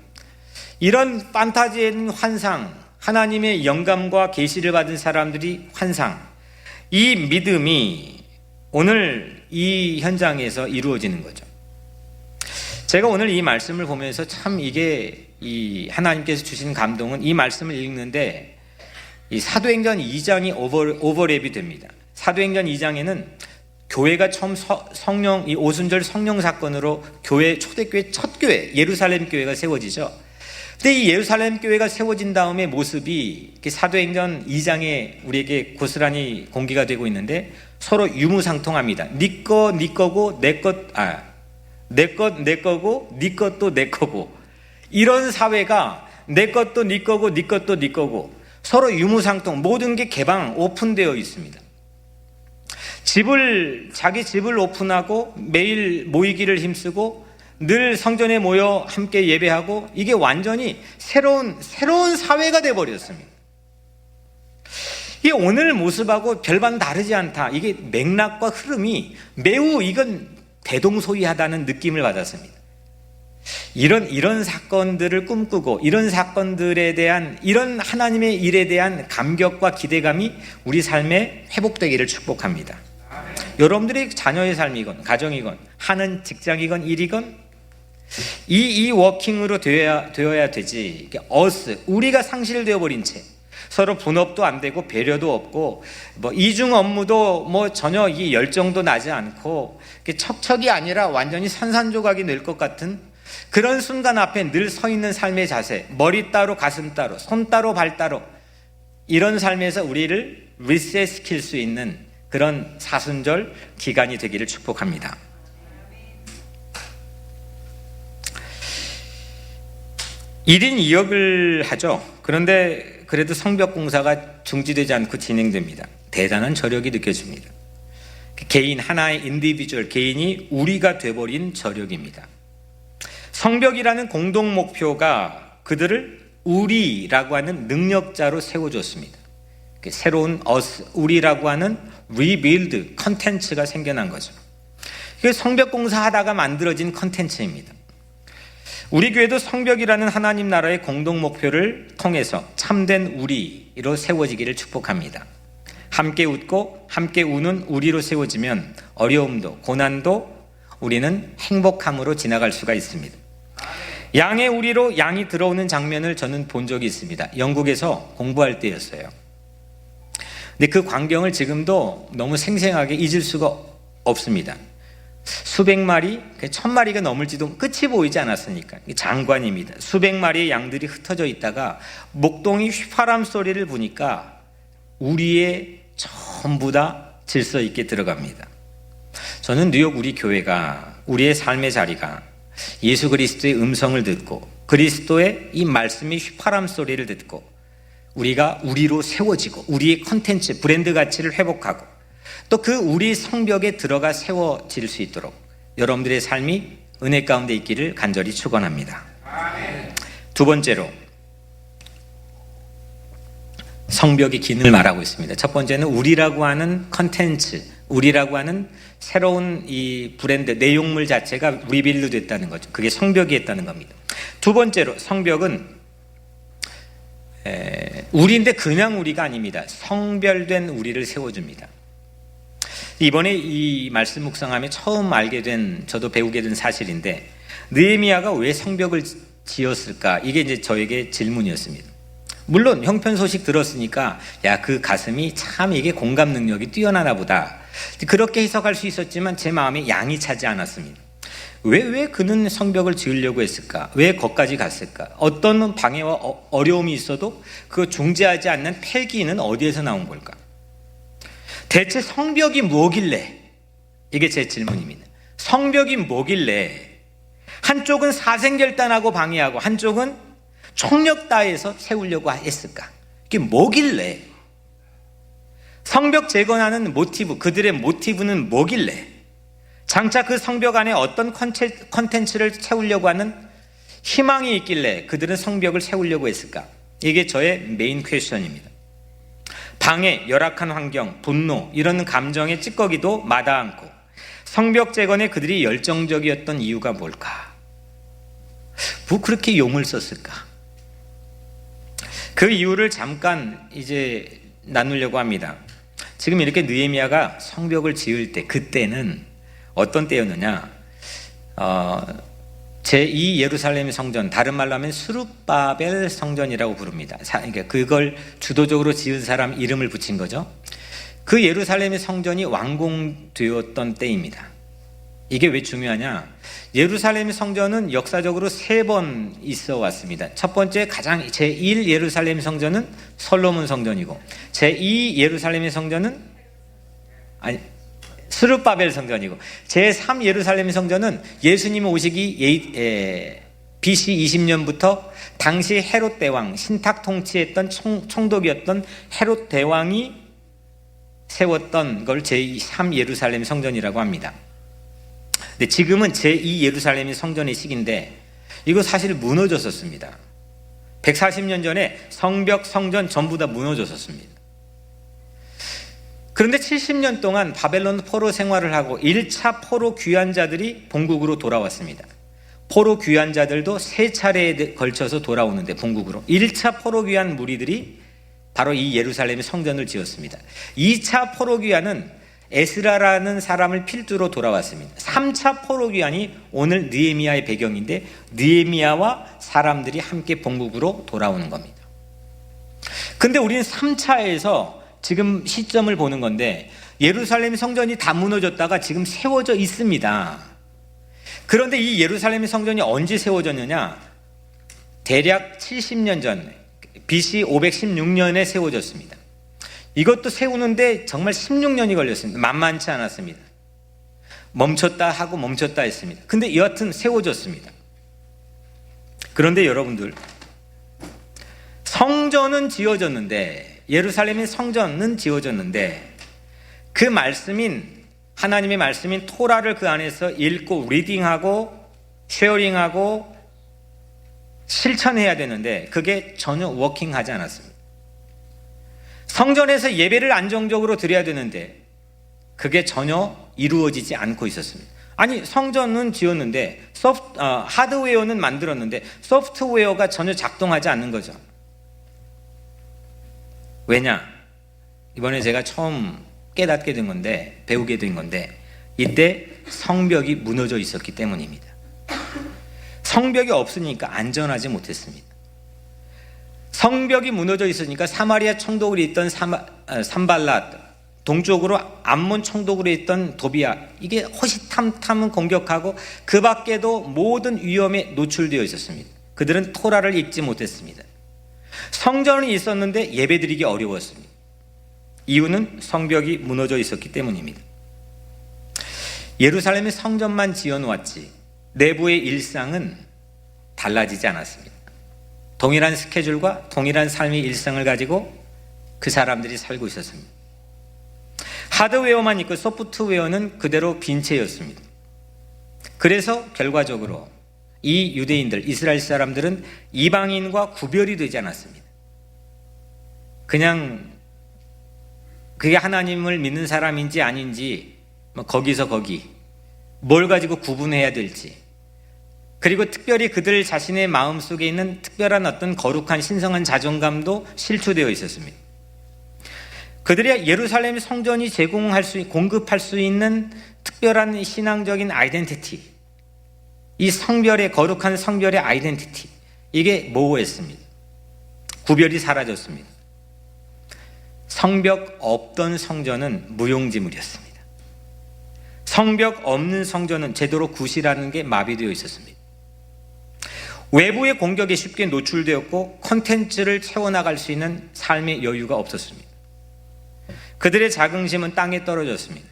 이런 판타지에 있는 환상, 하나님의 영감과 계시를 받은 사람들이 환상, 이 믿음이 오늘 이 현장에서 이루어지는 거죠. 제가 오늘 이 말씀을 보면서 참 이게 이 하나님께서 주신 감동은, 이 말씀을 읽는데 이 사도행전 2장이 오버랩이 됩니다. 사도행전 2장에는 교회가 처음 이 오순절 성령 사건으로 초대교회 첫 교회, 예루살렘 교회가 세워지죠. 근데 이 예루살렘 교회가 세워진 다음의 모습이 사도행전 2장에 우리에게 고스란히 공개가 되고 있는데, 서로 유무상통합니다. 네 거고 내 거고 네 것도 내 거고, 이런 사회가 내 것도 네 거고 네 것도 네 거고, 서로 유무상통, 모든 게 개방, 오픈되어 있습니다. 자기 집을 오픈하고 매일 모이기를 힘쓰고 늘 성전에 모여 함께 예배하고, 이게 완전히 새로운 사회가 되어버렸습니다. 이게 오늘 모습하고 별반 다르지 않다. 이게 맥락과 흐름이 매우 이건 대동소이하다는 느낌을 받았습니다. 이런 사건들을 꿈꾸고, 이런 사건들에 대한, 이런 하나님의 일에 대한 감격과 기대감이 우리 삶에 회복되기를 축복합니다. 여러분들의 자녀의 삶이건 가정이건 하는 직장이건 일이건 이 워킹으로 되어야 되지, 우리가 상실되어 버린 채 서로 분업도 안 되고 배려도 없고 이중 업무도 전혀 이 열정도 나지 않고 척척이 아니라 완전히 산산조각이 될 것 같은 그런 순간 앞에 늘 서 있는 삶의 자세, 머리 따로 가슴 따로 손 따로 발 따로, 이런 삶에서 우리를 리셋시킬 수 있는 그런 사순절 기간이 되기를 축복합니다. (1인 2역을) 하죠. 그런데 그래도 성벽 공사가 중지되지 않고 진행됩니다. 대단한 저력이 느껴집니다. 개인 하나의 인디비주얼, 개인이 우리가 돼버린 저력입니다. 성벽이라는 공동 목표가 그들을 우리라고 하는 능력자로 세워줬습니다. 새로운 우리라고 하는 리빌드 컨텐츠가 생겨난 거죠. 이게 성벽 공사하다가 만들어진 컨텐츠입니다. 우리 교회도 성벽이라는 하나님 나라의 공동 목표를 통해서 참된 우리로 세워지기를 축복합니다. 함께 웃고 함께 우는 우리로 세워지면 어려움도 고난도 우리는 행복함으로 지나갈 수가 있습니다. 양의 우리로 양이 들어오는 장면을 저는 본 적이 있습니다. 영국에서 공부할 때였어요. 근데 그 광경을 지금도 너무 생생하게 잊을 수가 없습니다. 수백 마리, 1000마리가 넘을지도 끝이 보이지 않았으니까, 장관입니다. 수백 마리의 양들이 흩어져 있다가 목동이 휘파람 소리를 부니까 우리의 전부 다 질서 있게 들어갑니다. 저는 뉴욕 우리 교회가, 우리의 삶의 자리가 예수 그리스도의 음성을 듣고 그리스도의 이 말씀의 휘파람 소리를 듣고 우리가 우리로 세워지고 우리의 컨텐츠, 브랜드 가치를 회복하고 또 그 우리 성벽에 들어가 세워질 수 있도록 여러분들의 삶이 은혜 가운데 있기를 간절히 축원합니다. 두 번째로, 성벽의 기능을 말하고 있습니다. 첫 번째는 우리라고 하는 컨텐츠, 우리라고 하는 새로운 이 브랜드, 내용물 자체가 리빌드 됐다는 거죠. 그게 성벽이 했다는 겁니다. 두 번째로 성벽은 우리인데 그냥 우리가 아닙니다. 성별된 우리를 세워줍니다. 이번에 이 말씀 묵상하며 처음 알게 된, 저도 배우게 된 사실인데, 느헤미야가 왜 성벽을 지었을까? 이게 이제 저에게 질문이었습니다. 물론 형편 소식 들었으니까 야, 그 가슴이 참 이게 공감 능력이 뛰어나나 보다, 그렇게 해석할 수 있었지만 제 마음에 양이 차지 않았습니다. 왜 그는 성벽을 지으려고 했을까? 왜 거기까지 갔을까? 어떤 방해와 어려움이 있어도 그거 중재하지 않는 패기는 어디에서 나온 걸까? 대체 성벽이 뭐길래? 이게 제 질문입니다. 성벽이 뭐길래 한쪽은 사생결단하고 방해하고 한쪽은 총력 다해서 세우려고 했을까? 이게 뭐길래? 성벽 재건하는 모티브, 그들의 모티브는 뭐길래 장차 그 성벽 안에 어떤 컨텐츠를 채우려고 하는 희망이 있길래 그들은 성벽을 세우려고 했을까? 이게 저의 메인 퀘스천입니다. 방해, 열악한 환경, 분노, 이런 감정의 찌꺼기도 마다 않고 성벽 재건에 그들이 열정적이었던 이유가 뭘까? 뭐 그렇게 용을 썼을까? 그 이유를 잠깐 이제 나누려고 합니다. 지금 이렇게 느헤미야가 성벽을 지을 때, 그때는 어떤 때였느냐? 제2 예루살렘 성전, 다른 말로 하면 스룹바벨 성전이라고 부릅니다. 그러니까 그걸 주도적으로 지은 사람 이름을 붙인 거죠. 그 예루살렘의 성전이 완공되었던 때입니다. 이게 왜 중요하냐? 예루살렘 성전은 역사적으로 3번 있어 왔습니다. 첫 번째, 가장 제1 예루살렘 성전은 솔로몬 성전이고, 제2 예루살렘의 성전은 스룹바벨 성전이고, 제3 예루살렘 성전은 예수님 오시기 BC 20년부터 당시 헤롯 대왕, 신탁 통치했던 총독이었던 헤롯 대왕이 세웠던 걸 제3 예루살렘 성전이라고 합니다. 근데 지금은 제2 예루살렘이 성전의 시기인데 이거 사실 무너졌었습니다. 140년 전에 성벽, 성전 전부 다 무너졌었습니다. 그런데 70년 동안 바벨론 포로 생활을 하고 1차 포로 귀환자들이 본국으로 돌아왔습니다. 포로 귀환자들도 3차례에 걸쳐서 돌아오는데 본국으로 1차 포로 귀환 무리들이 바로 이 예루살렘의 성전을 지었습니다. 2차 포로 귀환은 에스라라는 사람을 필두로 돌아왔습니다. 3차 포로 귀환이 오늘 느헤미야의 배경인데 느헤미야와 사람들이 함께 본국으로 돌아오는 겁니다. 근데 우리는 3차에서 지금 시점을 보는 건데 예루살렘 성전이 다 무너졌다가 지금 세워져 있습니다. 그런데 이 예루살렘 성전이 언제 세워졌느냐? 대략 70년 전 BC 516년에 세워졌습니다. 이것도 세우는데 정말 16년이 걸렸습니다. 만만치 않았습니다. 멈췄다 하고 멈췄다 했습니다. 근데 여하튼 세워졌습니다. 그런데 여러분들, 성전은 지어졌는데, 예루살렘의 성전은 지어졌는데 그 말씀인, 하나님의 말씀인 토라를 그 안에서 읽고 리딩하고 쉐어링하고 실천해야 되는데 그게 전혀 워킹하지 않았습니다. 성전에서 예배를 안정적으로 드려야 되는데 그게 전혀 이루어지지 않고 있었습니다. 아니, 성전은 지었는데 하드웨어는 만들었는데 소프트웨어가 전혀 작동하지 않는 거죠. 왜냐? 이번에 제가 처음 깨닫게 된 건데, 배우게 된 건데, 이때 성벽이 무너져 있었기 때문입니다. 성벽이 없으니까 안전하지 못했습니다. 성벽이 무너져 있으니까 사마리아 총독으로 있던 산발랏, 동쪽으로 암몬 총독으로 있던 도비아, 이게 호시탐탐 공격하고 그 밖에도 모든 위험에 노출되어 있었습니다. 그들은 토라를 읽지 못했습니다. 성전은 있었는데 예배드리기 어려웠습니다. 이유는 성벽이 무너져 있었기 때문입니다. 예루살렘의 성전만 지어놓았지 내부의 일상은 달라지지 않았습니다. 동일한 스케줄과 동일한 삶의 일상을 가지고 그 사람들이 살고 있었습니다. 하드웨어만 있고 소프트웨어는 그대로 빈 채였습니다. 그래서 결과적으로 이 유대인들, 이스라엘 사람들은 이방인과 구별이 되지 않았습니다. 그냥 그게 하나님을 믿는 사람인지 아닌지 거기서 거기 뭘 가지고 구분해야 될지, 그리고 특별히 그들 자신의 마음속에 있는 특별한 어떤 거룩한 신성한 자존감도 실추되어 있었습니다. 그들이 예루살렘 성전이 공급할 수 있는 특별한 신앙적인 아이덴티티, 이 성별의 거룩한 성별의 아이덴티티, 이게 모호했습니다. 구별이 사라졌습니다. 성벽 없던 성전은 무용지물이었습니다. 성벽 없는 성전은 제대로 구실하는 게 마비되어 있었습니다. 외부의 공격에 쉽게 노출되었고 콘텐츠를 채워나갈 수 있는 삶의 여유가 없었습니다. 그들의 자긍심은 땅에 떨어졌습니다.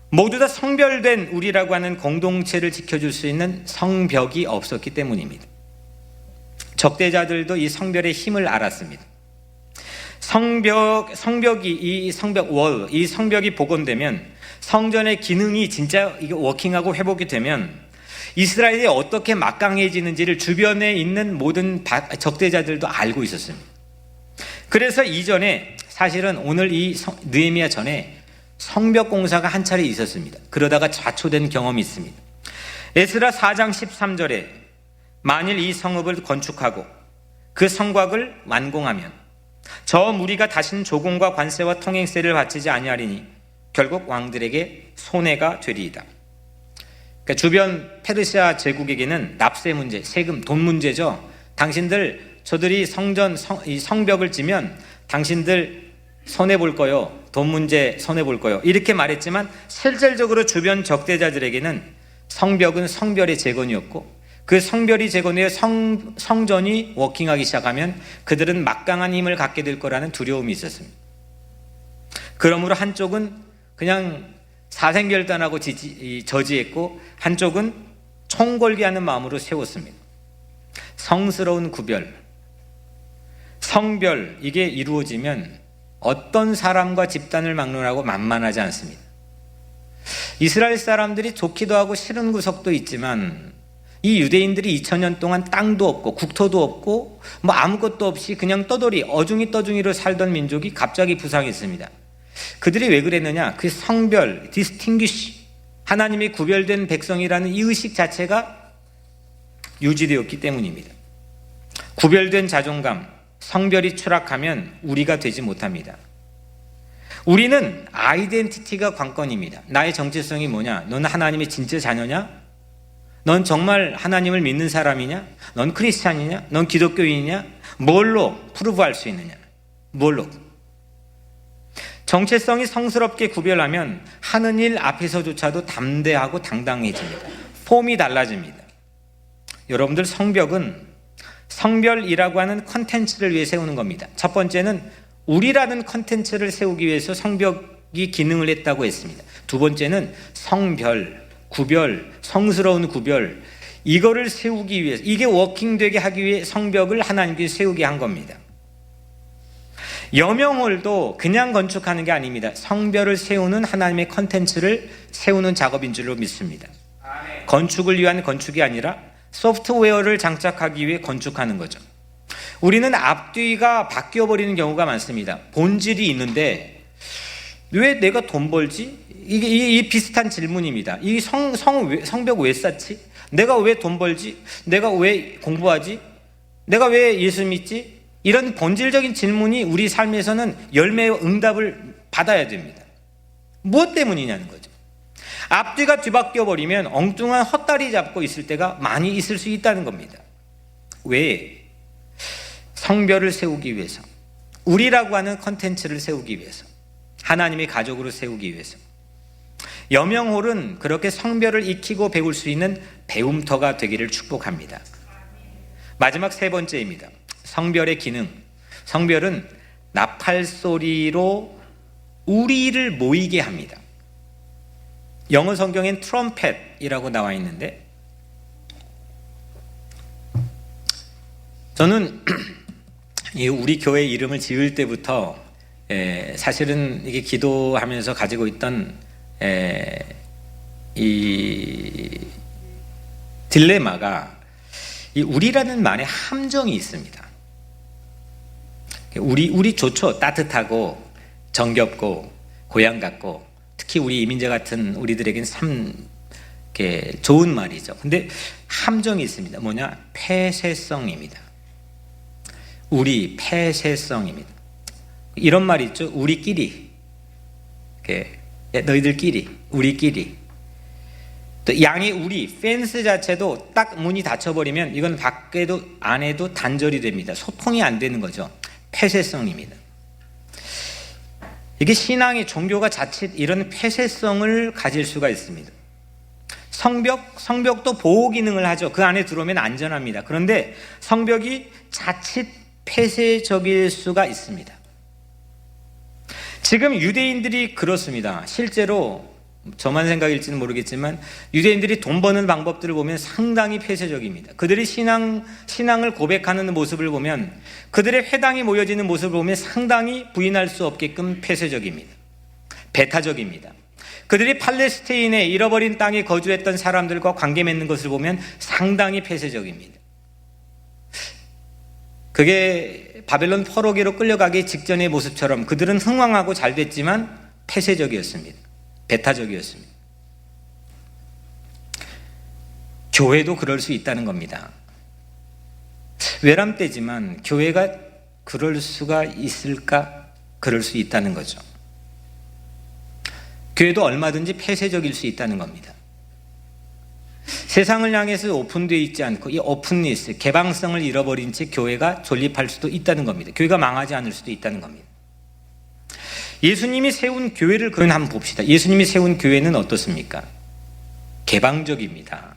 모두 다 성별된 우리라고 하는 공동체를 지켜줄 수 있는 성벽이 없었기 때문입니다. 적대자들도 이 성별의 힘을 알았습니다. 이 성벽이 복원되면, 성전의 기능이 진짜 이게 워킹하고 회복이 되면 이스라엘이 어떻게 막강해지는지를 주변에 있는 모든 적대자들도 알고 있었습니다. 그래서 이전에, 사실은 오늘 이 느헤미야 전에 성벽 공사가 한 차례 있었습니다. 그러다가 좌초된 경험이 있습니다. 에스라 4장 13절에 만일 이 성읍을 건축하고 그 성곽을 완공하면 저 무리가 다신 조공과 관세와 통행세를 바치지 아니하리니 결국 왕들에게 손해가 되리이다. 그러니까 주변 페르시아 제국에게는 납세 문제, 세금, 돈 문제죠. 저들이 성벽을 지면 당신들 손해볼 거요, 돈 문제 손해볼 거요, 이렇게 말했지만 실질적으로 주변 적대자들에게는 성벽은 성별의 재건이었고, 그 성별이 재건되어 성전이 워킹하기 시작하면 그들은 막강한 힘을 갖게 될 거라는 두려움이 있었습니다. 그러므로 한쪽은 그냥 사생결단하고 저지했고, 한쪽은 총궐기하는 마음으로 세웠습니다. 성스러운 구별, 성별, 이게 이루어지면 어떤 사람과 집단을 막론하고 만만하지 않습니다. 이스라엘 사람들이 좋기도 하고 싫은 구석도 있지만, 이 유대인들이 2000년 동안 땅도 없고 국토도 없고 아무것도 없이 그냥 어중이떠중이로 살던 민족이 갑자기 부상했습니다. 그들이 왜 그랬느냐? 그 성별, 디스팅귀시, 하나님이 구별된 백성이라는 이 의식 자체가 유지되었기 때문입니다. 구별된 자존감, 성별이 추락하면 우리가 되지 못합니다. 우리는 아이덴티티가 관건입니다. 나의 정체성이 뭐냐? 너는 하나님의 진짜 자녀냐? 넌 정말 하나님을 믿는 사람이냐? 넌 크리스찬이냐? 넌 기독교인이냐? 뭘로 프루브할 수 있느냐? 뭘로? 정체성이 성스럽게 구별하면 하는 일 앞에서조차도 담대하고 당당해집니다. 폼이 달라집니다. 여러분들, 성벽은 성별이라고 하는 컨텐츠를 위해 세우는 겁니다. 첫 번째는 우리라는 컨텐츠를 세우기 위해서 성벽이 기능을 했다고 했습니다. 두 번째는 성별, 구별, 성스러운 구별, 이거를 세우기 위해서, 이게 워킹되게 하기 위해 성벽을 하나님께 세우게 한 겁니다. 여명홀도 그냥 건축하는 게 아닙니다. 성별을 세우는 하나님의 컨텐츠를 세우는 작업인 줄로 믿습니다. 건축을 위한 건축이 아니라 소프트웨어를 장착하기 위해 건축하는 거죠. 우리는 앞뒤가 바뀌어버리는 경우가 많습니다. 본질이 있는데 왜 내가 돈 벌지? 이게 비슷한 질문입니다. 이 성벽 왜 쌓지? 내가 왜 돈 벌지? 내가 왜 공부하지? 내가 왜 예수 믿지? 이런 본질적인 질문이 우리 삶에서는 열매의 응답을 받아야 됩니다. 무엇 때문이냐는 거죠. 앞뒤가 뒤바뀌어 버리면 엉뚱한 헛다리 잡고 있을 때가 많이 있을 수 있다는 겁니다. 왜? 성별을 세우기 위해서, 우리라고 하는 컨텐츠를 세우기 위해서, 하나님의 가족으로 세우기 위해서. 여명홀은 그렇게 성별을 익히고 배울 수 있는 배움터가 되기를 축복합니다. 마지막 세 번째입니다. 성별의 기능. 성별은 나팔소리로 우리를 모이게 합니다. 영어 성경엔 트럼펫이라고 나와 있는데, 저는 우리 교회 이름을 지을 때부터 사실은 이게 기도하면서 가지고 있던 이 딜레마가, 이 우리라는 말에 함정이 있습니다. 우리 좋죠. 따뜻하고 정겹고 고향 같고, 특히 우리 이민자 같은 우리들에겐 참 좋은 말이죠. 근데 함정이 있습니다. 뭐냐? 폐쇄성입니다. 우리 폐쇄성입니다. 이런 말이 있죠. 우리끼리, 너희들끼리, 우리끼리. 또 양의 우리, 펜스 자체도 딱 문이 닫혀버리면 이건 밖에도 안에도 단절이 됩니다. 소통이 안 되는 거죠. 폐쇄성입니다. 이게 신앙의 종교가 자칫 이런 폐쇄성을 가질 수가 있습니다. 성벽도 보호 기능을 하죠. 그 안에 들어오면 안전합니다. 그런데 성벽이 자칫 폐쇄적일 수가 있습니다. 지금 유대인들이 그렇습니다. 실제로 저만 생각일지는 모르겠지만 유대인들이 돈 버는 방법들을 보면 상당히 폐쇄적입니다. 그들이 신앙을 고백하는 모습을 보면, 그들의 회당이 모여지는 모습을 보면 상당히 부인할 수 없게끔 폐쇄적입니다. 배타적입니다. 그들이 팔레스타인의 잃어버린 땅에 거주했던 사람들과 관계 맺는 것을 보면 상당히 폐쇄적입니다. 그게 바벨론 포로기로 끌려가기 직전의 모습처럼 그들은 흥왕하고 잘 됐지만 폐쇄적이었습니다. 배타적이었습니다. 교회도 그럴 수 있다는 겁니다. 외람되지만 교회가 그럴 수가 있을까? 그럴 수 있다는 거죠. 교회도 얼마든지 폐쇄적일 수 있다는 겁니다. 세상을 향해서 오픈되어 있지 않고 이 오픈리스, 개방성을 잃어버린 채 교회가 존립할 수도 있다는 겁니다. 교회가 망하지 않을 수도 있다는 겁니다. 예수님이 세운 교회를 한번 봅시다. 예수님이 세운 교회는 어떻습니까? 개방적입니다.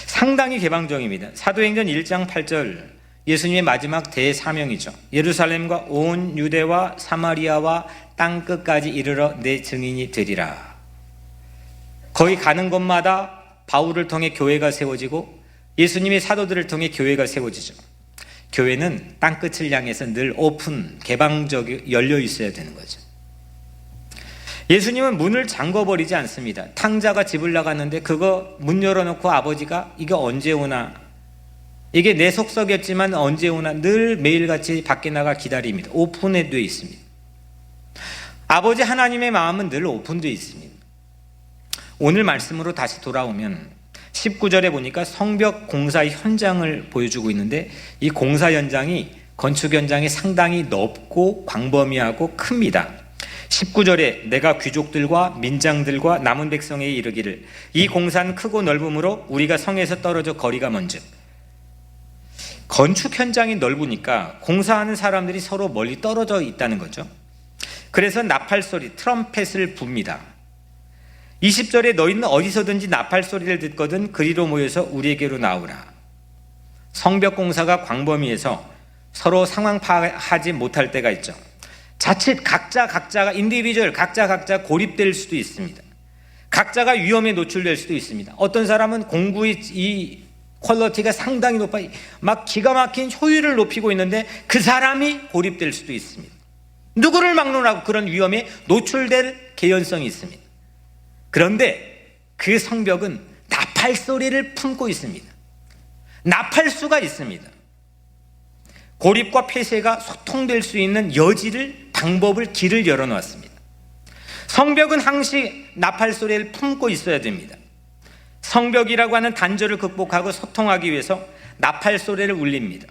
상당히 개방적입니다. 사도행전 1장 8절, 예수님의 마지막 대사명이죠. 예루살렘과 온 유대와 사마리아와 땅끝까지 이르러 내 증인이 되리라. 거기 가는 곳마다 바울을 통해 교회가 세워지고 예수님의 사도들을 통해 교회가 세워지죠. 교회는 땅끝을 향해서 늘 오픈, 개방적이 열려 있어야 되는 거죠. 예수님은 문을 잠궈버리지 않습니다. 탕자가 집을 나갔는데 그거 문 열어놓고 아버지가 이게 언제 오나, 이게 내 속썩였지만 언제 오나 늘 매일같이 밖에 나가 기다립니다. 오픈해 되어 있습니다. 아버지 하나님의 마음은 늘 오픈되어 있습니다. 오늘 말씀으로 다시 돌아오면 19절에 보니까 성벽 공사 현장을 보여주고 있는데, 이 공사 현장이 건축 현장이 상당히 넓고 광범위하고 큽니다. 19절에 내가 귀족들과 민장들과 남은 백성에게 이르기를 이 공사는 크고 넓음으로 우리가 성에서 떨어져 거리가 먼즉. 건축 현장이 넓으니까 공사하는 사람들이 서로 멀리 떨어져 있다는 거죠. 그래서 나팔 소리, 트럼펫을 붑니다. 20절에 너희는 어디서든지 나팔 소리를 듣거든 그리로 모여서 우리에게로 나오라. 성벽 공사가 광범위해서 서로 상황 파악하지 못할 때가 있죠. 자칫 각자가 인디비주얼 각자 고립될 수도 있습니다. 각자가 위험에 노출될 수도 있습니다. 어떤 사람은 공구의 이 퀄리티가 상당히 높아 막 기가 막힌 효율을 높이고 있는데 그 사람이 고립될 수도 있습니다. 누구를 막론하고 그런 위험에 노출될 개연성이 있습니다. 그런데 그 성벽은 나팔 소리를 품고 있습니다. 나팔수가 있습니다. 고립과 폐쇄가 소통될 수 있는 여지를, 방법을, 길을 열어놓았습니다. 성벽은 항시 나팔 소리를 품고 있어야 됩니다. 성벽이라고 하는 단절을 극복하고 소통하기 위해서 나팔 소리를 울립니다.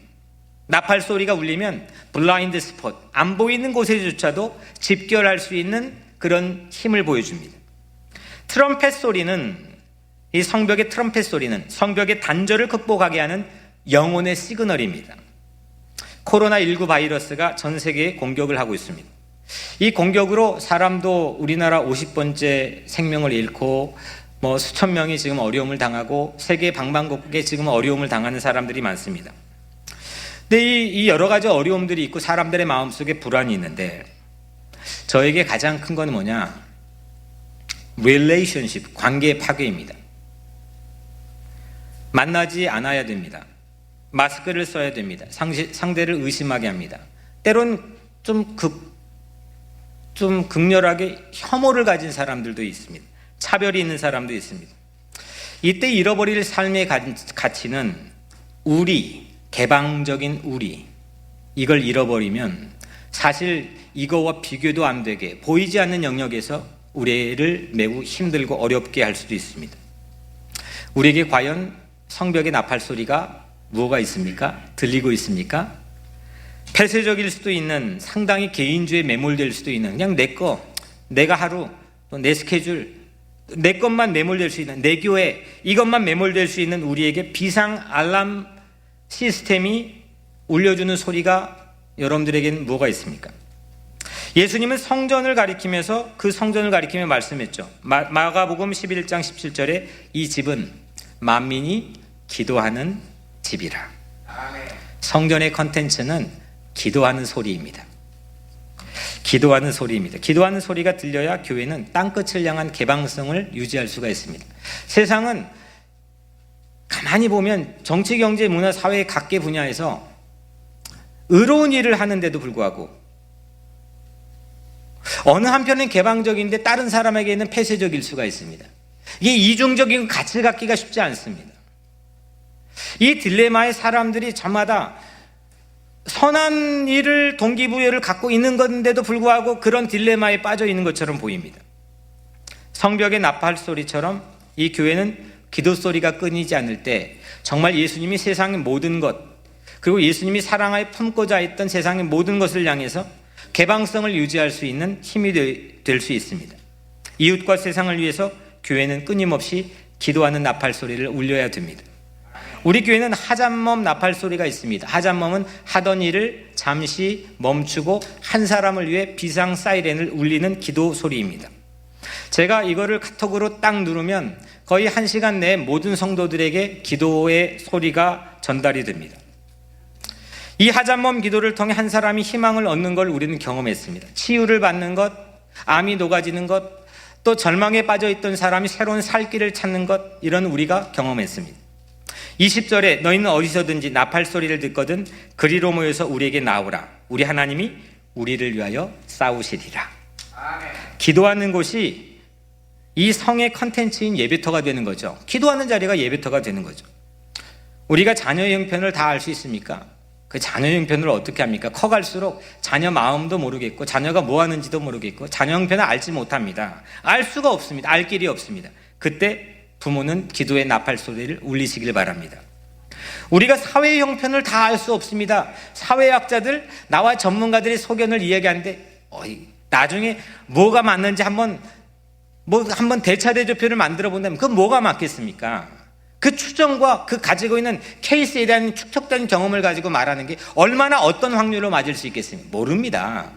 나팔 소리가 울리면 블라인드 스폿, 안 보이는 곳에조차도 집결할 수 있는 그런 힘을 보여줍니다. 트럼펫 소리는, 이 성벽의 트럼펫 소리는 성벽의 단절을 극복하게 하는 영혼의 시그널입니다. 코로나19 바이러스가 전 세계에 공격을 하고 있습니다. 이 공격으로 사람도 우리나라 50번째 생명을 잃고 수천 명이 지금 어려움을 당하고 세계 방방곡곡에 지금 어려움을 당하는 사람들이 많습니다. 근데 이 여러 가지 어려움들이 있고 사람들의 마음속에 불안이 있는데, 저에게 가장 큰 건 뭐냐? relationship, 관계 파괴입니다. 만나지 않아야 됩니다. 마스크를 써야 됩니다. 상대를 의심하게 합니다. 때론 좀 극렬하게 혐오를 가진 사람들도 있습니다. 차별이 있는 사람도 있습니다. 이때 잃어버릴 삶의 가치는 우리, 개방적인 우리, 이걸 잃어버리면 사실 이거와 비교도 안 되게 보이지 않는 영역에서 우리를 매우 힘들고 어렵게 할 수도 있습니다. 우리에게 과연 성벽의 나팔 소리가 뭐가 있습니까? 들리고 있습니까? 폐쇄적일 수도 있는, 상당히 개인주의에 매몰될 수도 있는, 그냥 내 거, 내가 하루, 또 내 스케줄, 내 것만 매몰될 수 있는, 내 교회, 이것만 매몰될 수 있는 우리에게 비상 알람 시스템이 울려주는 소리가 여러분들에게는 뭐가 있습니까? 예수님은 성전을 가리키면서 그 성전을 가리키며 말씀했죠. 마가복음 11장 17절에 이 집은 만민이 기도하는 집이라. 성전의 컨텐츠는 기도하는 소리입니다. 기도하는 소리입니다. 기도하는 소리가 들려야 교회는 땅끝을 향한 개방성을 유지할 수가 있습니다. 세상은 가만히 보면 정치, 경제, 문화, 사회 각계 분야에서 의로운 일을 하는데도 불구하고 어느 한편은 개방적인데 다른 사람에게는 폐쇄적일 수가 있습니다. 이게 이중적인 가치를 갖기가 쉽지 않습니다. 이 딜레마에 사람들이 저마다 선한 일을 동기부여를 갖고 있는 건데도 불구하고 그런 딜레마에 빠져 있는 것처럼 보입니다. 성벽의 나팔 소리처럼 이 교회는 기도 소리가 끊이지 않을 때 정말 예수님이 세상의 모든 것, 그리고 예수님이 사랑하여 품고자 했던 세상의 모든 것을 향해서 개방성을 유지할 수 있는 힘이 될 수 있습니다. 이웃과 세상을 위해서 교회는 끊임없이 기도하는 나팔 소리를 울려야 됩니다. 우리 교회는 하잔멈 나팔 소리가 있습니다. 하잔멈은 하던 일을 잠시 멈추고 한 사람을 위해 비상 사이렌을 울리는 기도 소리입니다. 제가 이거를 카톡으로 딱 누르면 거의 1시간 내에 모든 성도들에게 기도의 소리가 전달이 됩니다. 이 하잔멈 기도를 통해 한 사람이 희망을 얻는 걸 우리는 경험했습니다. 치유를 받는 것, 암이 녹아지는 것, 또 절망에 빠져있던 사람이 새로운 살 길을 찾는 것, 이런 우리가 경험했습니다. 20절에 너희는 어디서든지 나팔 소리를 듣거든 그리로 모여서 우리에게 나오라. 우리 하나님이 우리를 위하여 싸우시리라. 아멘. 기도하는 곳이 이 성의 컨텐츠인 예배터가 되는 거죠. 기도하는 자리가 예배터가 되는 거죠. 우리가 자녀의 형편을 다 알 수 있습니까? 그 자녀 형편을 어떻게 합니까? 커갈수록 자녀 마음도 모르겠고 자녀가 뭐 하는지도 모르겠고 자녀 형편을 알지 못합니다. 알 수가 없습니다. 알 길이 없습니다. 그때 부모는 기도의 나팔 소리를 울리시길 바랍니다. 우리가 사회의 형편을 다 알 수 없습니다. 사회학자들, 나와 전문가들의 소견을 이야기하는데 나중에 뭐가 맞는지 한번 대차대조표를 만들어 본다면 그건 뭐가 맞겠습니까? 그 추정과 그 가지고 있는 케이스에 대한 축적된 경험을 가지고 말하는 게 얼마나 어떤 확률로 맞을 수 있겠습니까? 모릅니다.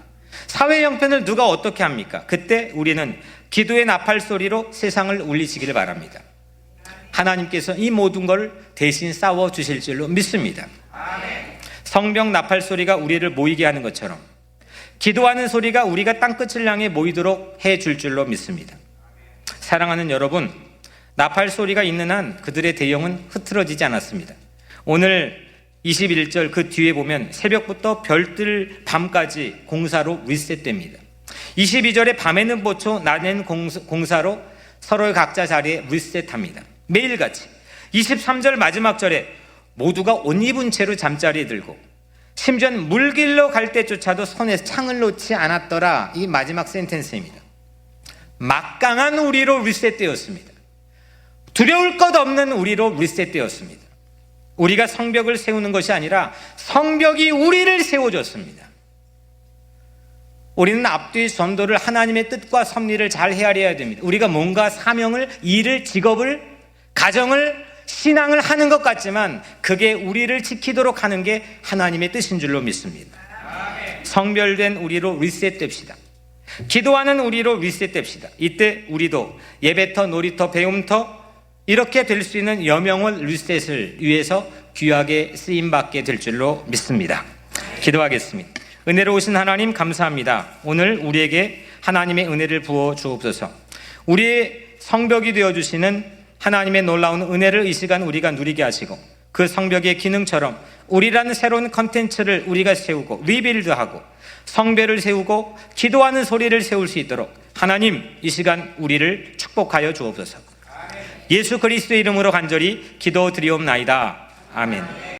사회 형편을 누가 어떻게 합니까? 그때 우리는 기도의 나팔 소리로 세상을 울리시기를 바랍니다. 하나님께서 이 모든 걸 대신 싸워 주실 줄로 믿습니다. 성벽 나팔 소리가 우리를 모이게 하는 것처럼 기도하는 소리가 우리가 땅끝을 향해 모이도록 해줄 줄로 믿습니다. 사랑하는 여러분, 나팔 소리가 있는 한 그들의 대형은 흐트러지지 않았습니다. 오늘 21절 그 뒤에 보면 새벽부터 별뜰 밤까지 공사로 리셋됩니다. 22절에 밤에는 보초 낮에는 공사로 서로의 각자 자리에 리셋합니다. 매일같이. 23절 마지막 절에 모두가 옷 입은 채로 잠자리에 들고 심지어는 물길로 갈 때조차도 손에 창을 놓지 않았더라. 이 마지막 센텐스입니다. 막강한 우리로 리셋되었습니다. 두려울 것 없는 우리로 리셋되었습니다. 우리가 성벽을 세우는 것이 아니라 성벽이 우리를 세워줬습니다. 우리는 앞뒤 전도를 하나님의 뜻과 섭리를 잘 헤아려야 됩니다. 우리가 뭔가 사명을, 일을, 직업을, 가정을, 신앙을 하는 것 같지만 그게 우리를 지키도록 하는 게 하나님의 뜻인 줄로 믿습니다. 성별된 우리로 리셋됩시다. 기도하는 우리로 리셋됩시다. 이때 우리도 예배터, 놀이터, 배움터 이렇게 될 수 있는 여명을 리셋을 위해서 귀하게 쓰임받게 될 줄로 믿습니다. 기도하겠습니다. 은혜로우신 하나님 감사합니다. 오늘 우리에게 하나님의 은혜를 부어 주옵소서. 우리의 성벽이 되어주시는 하나님의 놀라운 은혜를 이 시간 우리가 누리게 하시고 그 성벽의 기능처럼 우리라는 새로운 컨텐츠를 우리가 세우고 리빌드하고 성배를 세우고 기도하는 소리를 세울 수 있도록 하나님 이 시간 우리를 축복하여 주옵소서. 예수 그리스도의 이름으로 간절히 기도드리옵나이다. 아멘.